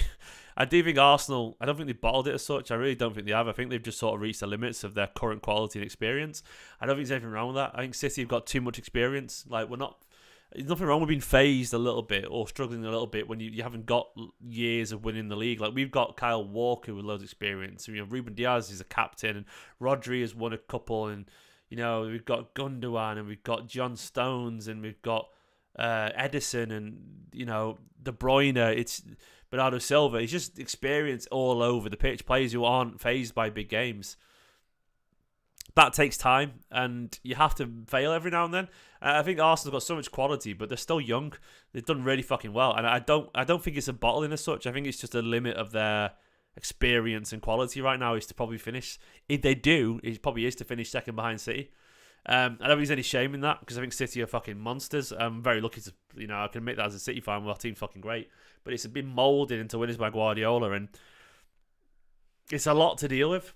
I do think Arsenal, I don't think they bottled it as such. I really don't think they have. I think they've just sort of reached the limits of their current quality and experience. I don't think there's anything wrong with that. I think City have got too much experience. Like, there's nothing wrong with being phased a little bit or struggling a little bit when you haven't got years of winning the league. Like, we've got Kyle Walker with loads of experience. You know, Ruben Diaz is a captain, and Rodri has won a couple, and you know, we've got Gundogan, and we've got John Stones, and we've got Edison, and you know, De Bruyne. It's Bernardo Silva. He's just experience all over the pitch. Players who aren't phased by big games. That takes time, and you have to fail every now and then. I think Arsenal's got so much quality, but they're still young. They've done really fucking well, and I don't think it's a bottling as such. I think it's just a limit of their experience and quality right now is to probably finish. If they do, it probably is to finish second behind City. I don't think there's any shame in that because I think City are fucking monsters. I'm very lucky to, you know, I can admit that as a City fan. Our team's fucking great, but it's been moulded into winners by Guardiola, and it's a lot to deal with.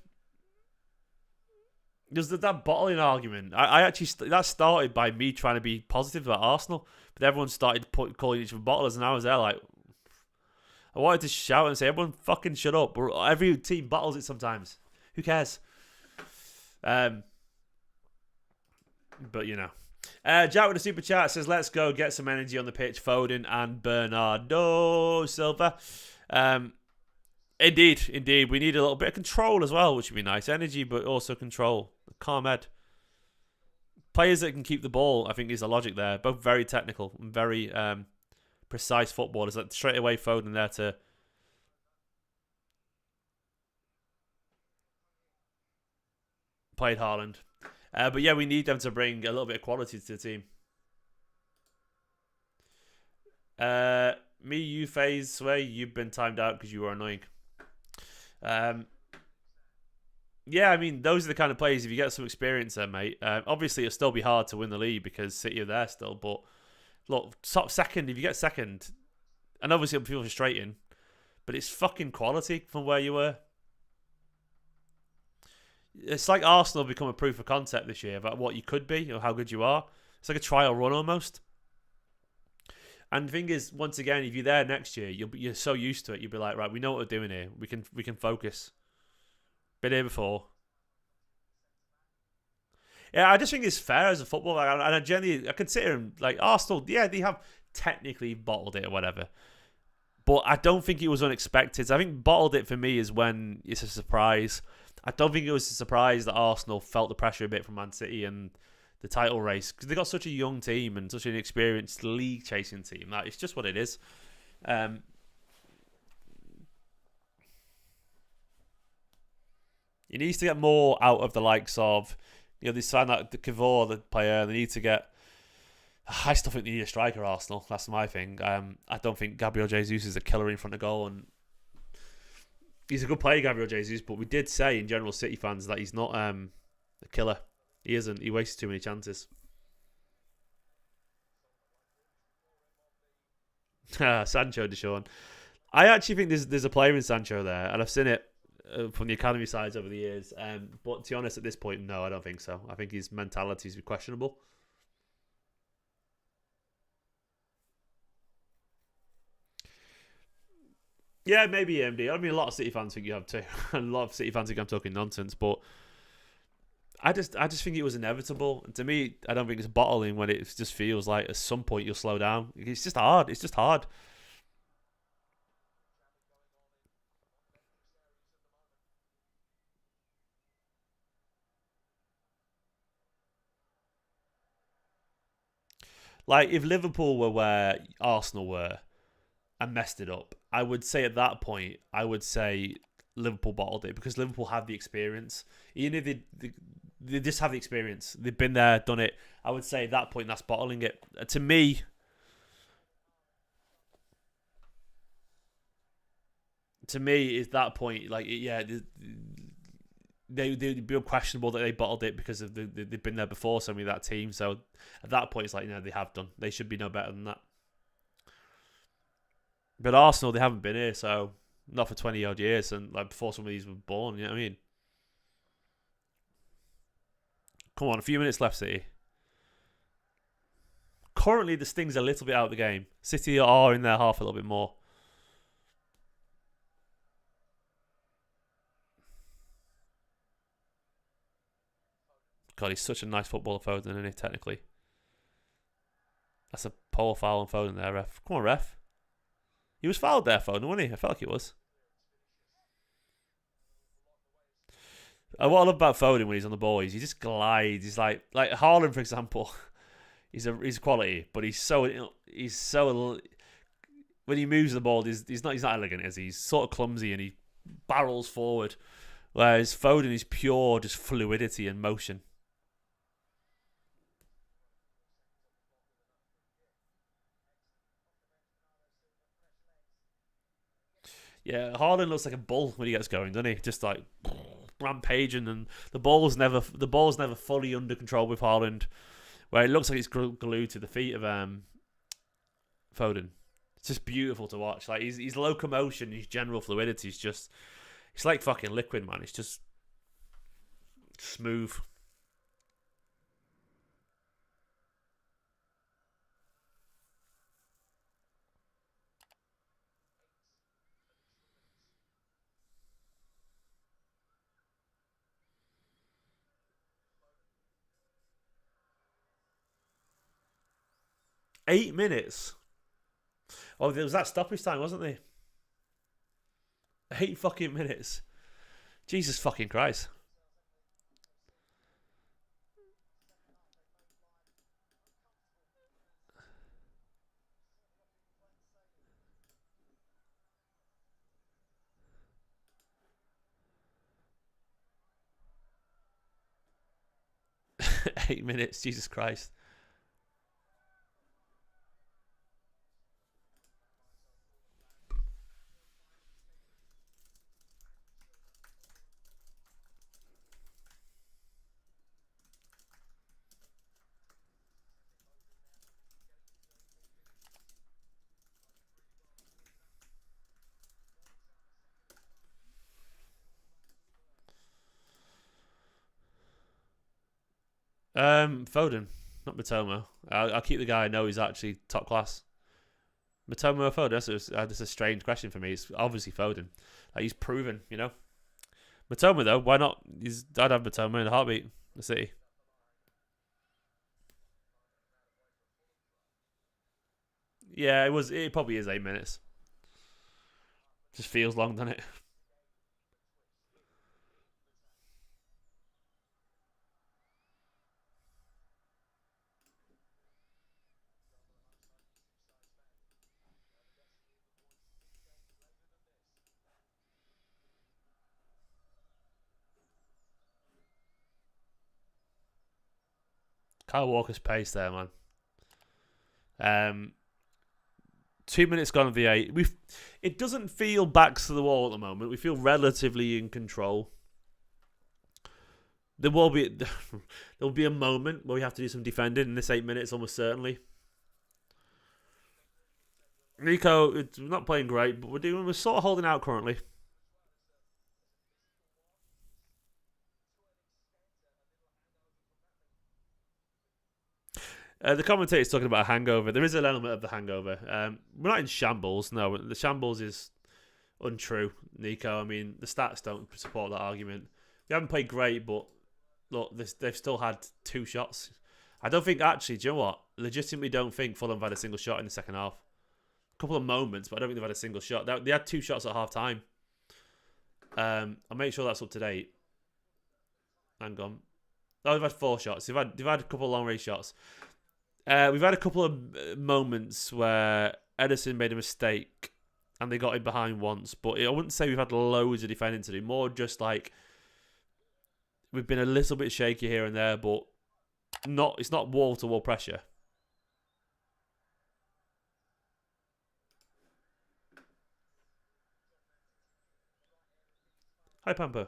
There's that bottling argument. I actually, that started by me trying to be positive about Arsenal, but everyone started calling each other bottlers, and I was there like, I wanted to shout and say, everyone fucking shut up. Every team bottles it sometimes. Who cares? But you know. Jack with a super chat says, let's go get some energy on the pitch. Foden and Bernardo Silva. Indeed. We need a little bit of control as well, which would be nice. Energy, but also control. Calm head. Players that can keep the ball, I think, is the logic there. Both very technical and very precise footballers. Like straight away, Foden there to played Haaland. But yeah, we need them to bring a little bit of quality to the team. Me, you phase, Sway, you've been timed out because you were annoying. Um, yeah, I mean, those are the kind of players, if you get some experience there, mate. Obviously, it'll still be hard to win the league because City are there still, but look, top second, if you get second, and obviously it'll feel frustrating, but it's fucking quality from where you were. It's like Arsenal become a proof of concept this year about what you could be or how good you are. It's like a trial run almost. And the thing is, once again, if you're there next year, you're so used to it. You'll be like, right, we know what we're doing here. We can focus. Been here before. Yeah, I just think it's fair as a footballer, and I generally I consider them like Arsenal. Yeah, they have technically bottled it or whatever, but I don't think it was unexpected. I think bottled it for me is when it's a surprise. I don't think it was a surprise that Arsenal felt the pressure a bit from Man City and the title race because they got such a young team and such an experienced league chasing team. That it's just what it is. He needs to get more out of the likes of, they signed that the Kavor, the player. They need to get. I still think they need a striker, Arsenal. That's my thing. I don't think Gabriel Jesus is a killer in front of goal, and he's a good player, Gabriel Jesus. But we did say in general, City fans, that he's not a killer. He isn't. He wastes too many chances. Sancho, Deshaun. I actually think there's a player in Sancho there, and I've seen it from the academy sides over the years. But to be honest, at this point, no, I don't think so. I think his mentality is questionable. Yeah, maybe AMD. I mean, a lot of City fans think you have too. And a lot of City fans think I'm talking nonsense, but I just think it was inevitable. And to me, I don't think it's bottling when it just feels like at some point you'll slow down. It's just hard. It's just hard. Like if Liverpool were where Arsenal were and messed it up, I would say at that point, I would say Liverpool bottled it because Liverpool have the experience. Even if they just have the experience, they've been there, done it. I would say at that point, that's bottling it. To me, is that point like yeah, they'd be unquestionable that they bottled it because of they've been there before. So many of that team. So at that point, it's like they have done. They should be no better than that. But Arsenal, they haven't been here, so not for 20 odd years, and like before some of these were born. You know what I mean? Come on, a few minutes left, City. Currently, the sting's a little bit out of the game. City are in their half a little bit more. God, he's such a nice footballer, Foden, isn't he? Technically, that's a poor foul on Foden there, ref. Come on, ref. He was fouled there, Foden, wasn't he? I felt like he was. What I love about Foden when he's on the ball is he just glides. He's like Haaland, for example. He's quality, but he's so when he moves the ball, he's not elegant, is he? He's sort of clumsy and he barrels forward. Whereas Foden is pure just fluidity and motion. Yeah, Haaland looks like a bull when he gets going, doesn't he? Just like rampaging, and the ball's never fully under control with Haaland. Where it looks like it's glued to the feet of Foden. It's just beautiful to watch. Like his locomotion, his general fluidity is just it's like fucking liquid, man. It's just smooth. 8 minutes. Oh, there was that stoppage time, wasn't there? 8 fucking minutes. Jesus fucking Christ. 8 minutes. Jesus Christ. Foden, not Matoma. I'll keep the guy I know he's actually top class. Matoma or Foden? That's a strange question for me. It's obviously Foden. Like, he's proven, you know. Matoma though, why not? I'd have Matoma in a heartbeat. The City. Yeah, it was. It probably is 8 minutes. Just feels long, doesn't it? Kyle Walker's pace there, man. Um, 2 minutes gone of the 8. It doesn't feel backs to the wall at the moment. We feel relatively in control. There will be there'll be a moment where we have to do some defending in this 8 minutes, almost certainly. Nico, it's not playing great, but we're sort of holding out currently. The commentator's talking about a hangover. There is an element of the hangover. We're not in shambles. No, the shambles is untrue, Nico. I mean, the stats don't support that argument. We haven't played great, but look, they've still had 2 shots. I don't think, actually, do you know what? Legitimately don't think Fulham have had a single shot in the second half. A couple of moments, but I don't think they've had a single shot. They had 2 shots at half time. I'll make sure that's up to date. Hang on. Oh, they've had 4 shots. They've had a couple of long range shots. We've had a couple of moments where Edison made a mistake and they got in behind once, but I wouldn't say we've had loads of defending to do. More just like we've been a little bit shaky here and there, but it's not wall to wall pressure. Hi, Pamper.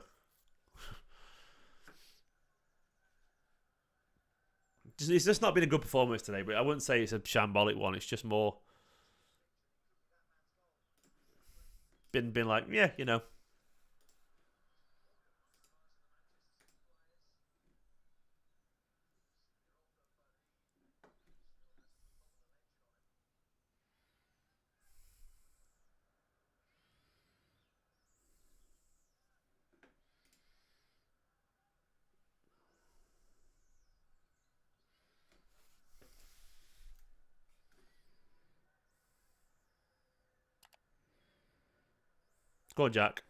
It's just not been a good performance today, but I wouldn't say it's a shambolic one. It's just more been like, yeah, you know. Go on, Jack.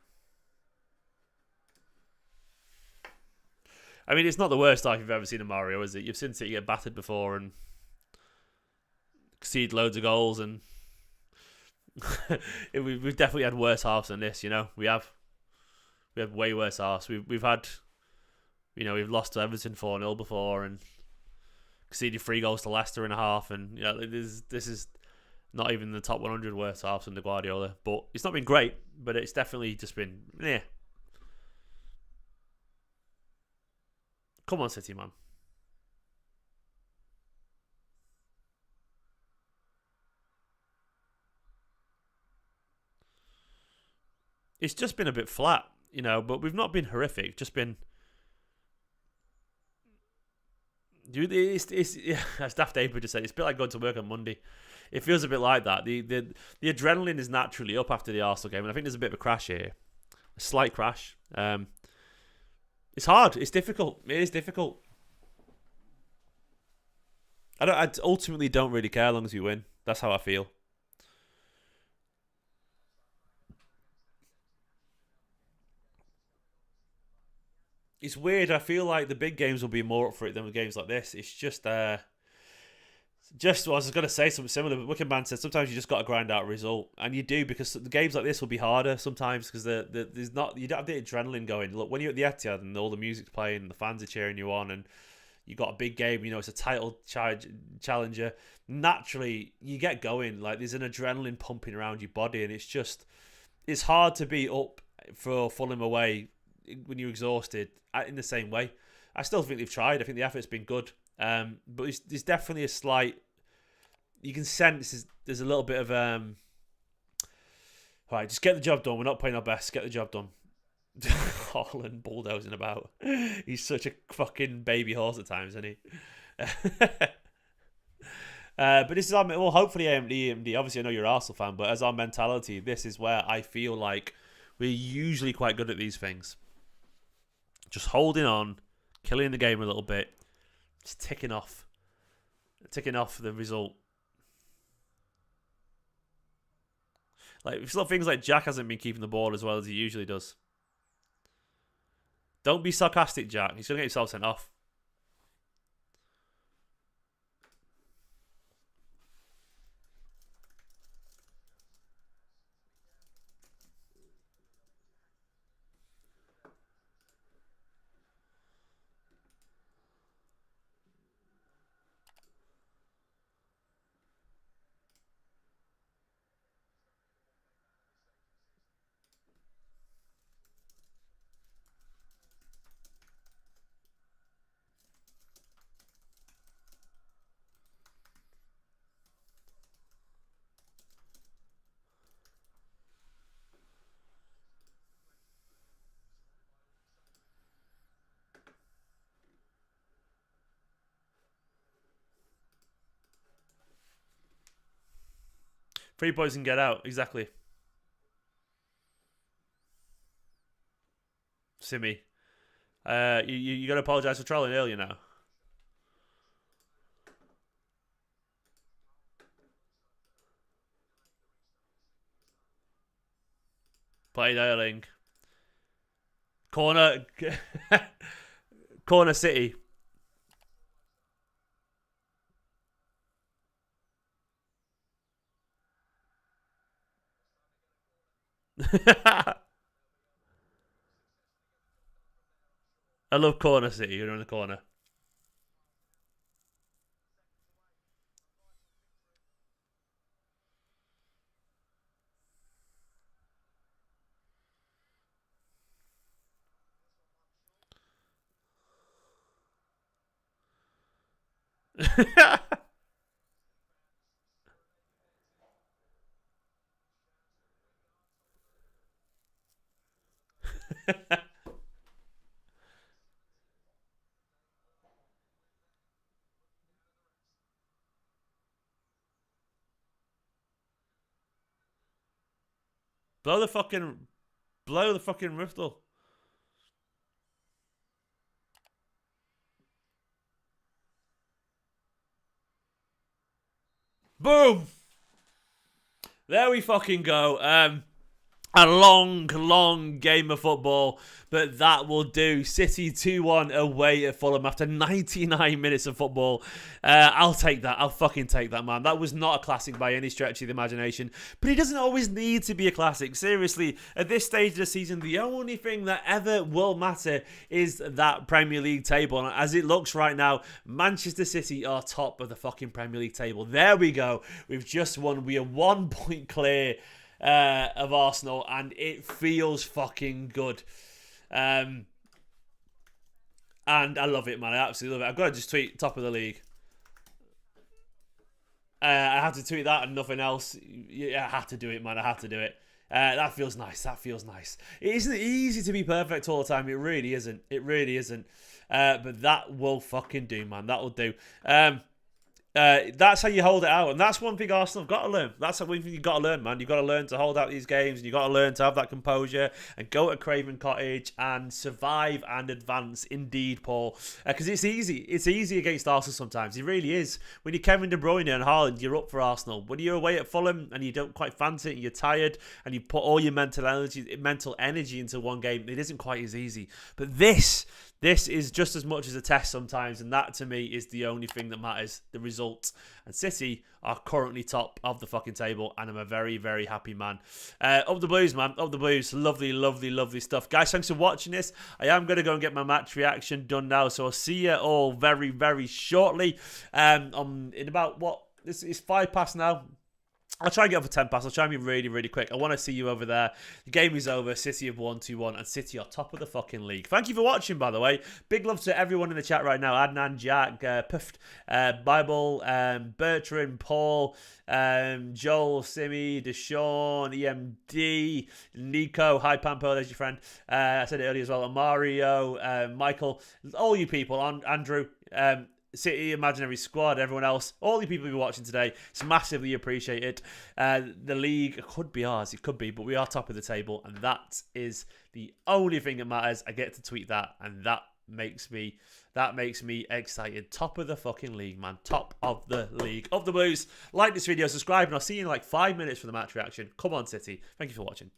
I mean, it's not the worst start you've ever seen in Mario, is it? You've seen City get battered before and concede loads of goals, and we've definitely had worse halves than this. You know, we have way worse halves. We've had, you know, we've lost to Everton 4-0 before and conceded 3 goals to Leicester in a half, and you know, this is not even the top 100 worst halves under Guardiola. But it's not been great, but it's definitely just been, yeah. Come on, City, man. It's just been a bit flat, you know, but we've not been horrific. Just been, dude. Yeah, as Daft Ape just said, it's a bit like going to work on Monday. It feels a bit like that. The adrenaline is naturally up after the Arsenal game, and I think there's a bit of a crash here, a slight crash. It's hard. It's difficult. It is difficult. I ultimately don't really care as long as you win. That's how I feel. It's weird. I feel like the big games will be more up for it than the games like this. It's just what I was going to say something similar. But Wicked Man said sometimes you just got to grind out a result, and you do, because the games like this will be harder sometimes because there's not, you don't have the adrenaline going. Look, when you're at the Etihad and all the music's playing, and the fans are cheering you on, and you got a big game, you know, it's a title challenger. Naturally, you get going. Like, there's an adrenaline pumping around your body, and it's hard to be up for Fulham away when you're exhausted in the same way. I still think they've tried. I think the effort's been good. But there's definitely a slight, you can sense there's a little bit of all right, just get the job done. We're not playing our best. Get the job done. Haaland bulldozing about. He's such a fucking baby horse at times, isn't he? But this is our, well, hopefully AMD, obviously I know you're an Arsenal fan, but as our mentality, this is where I feel like we're usually quite good at these things. Just holding on, killing the game a little bit, just ticking off the result. Like, it's things like Jack hasn't been keeping the ball as well as he usually does. Don't be sarcastic, Jack. He's going to get himself sent off. Three points and get out. Exactly. Simi. You got to apologise for trolling earlier now. Played Erling. Corner. Corner City. I love Corner City. You're in the corner. Blow the fucking whistle. Boom. There we fucking go. A long game of football, but that will do. City 2-1 away at Fulham after 99 minutes of football. I'll take that. I'll fucking take that, man. That was not a classic by any stretch of the imagination, but it doesn't always need to be a classic. Seriously, at this stage of the season, the only thing that ever will matter is that Premier League table. And as it looks right now, Manchester City are top of the fucking Premier League table. There we go. We've just won. We are 1 point clear of Arsenal, and it feels fucking good. And I love it, man. I absolutely love it. I've got to just tweet top of the league. I have to tweet that and nothing else. Yeah, I have to do it, man. I have to do it. That feels nice. That feels nice. It isn't easy to be perfect all the time. It really isn't. It really isn't. But that will fucking do, man. That will do. That's how you hold it out, and that's one thing Arsenal have got to learn. That's one thing you've got to learn, man. You've got to learn to hold out these games, and you've got to learn to have that composure and go to Craven Cottage and survive and advance. Indeed, Paul, because it's easy. It's easy against Arsenal sometimes. It really is. When you're Kevin De Bruyne and Haaland, you're up for Arsenal. When you're away at Fulham and you don't quite fancy it, and you're tired, and you put all your mental energy into one game, it isn't quite as easy. But this is just as much as a test sometimes, and that to me is the only thing that matters, the result. And City are currently top of the fucking table, and I'm a very, very happy man. Up the Blues, man. Up the Blues. Lovely, lovely, lovely stuff. Guys, thanks for watching this. I am going to go and get my match reaction done now, so I'll see you all very, very shortly. In about, it's 5 past now. I'll try and get over 10 past. I'll try and be really, really quick. I want to see you over there. The game is over. City have won 2-1, and City are top of the fucking league. Thank you for watching, by the way. Big love to everyone in the chat right now. Adnan, Jack, Puffed, Bible, Bertrand, Paul, Joel, Simi, Deshaun, EMD, Nico. Hi, Pampo. There's your friend. I said it earlier as well. Mario, Michael. All you people. Andrew. City, Imaginary Squad, everyone else, all you people who are watching today, it's massively appreciated. The league could be ours, it could be, but we are top of the table, and that is the only thing that matters. I get to tweet that, and that makes me excited. Top of the fucking league, man. Top of the league of the Blues. Like this video, subscribe, and I'll see you in like 5 minutes for the match reaction. Come on, City. Thank you for watching.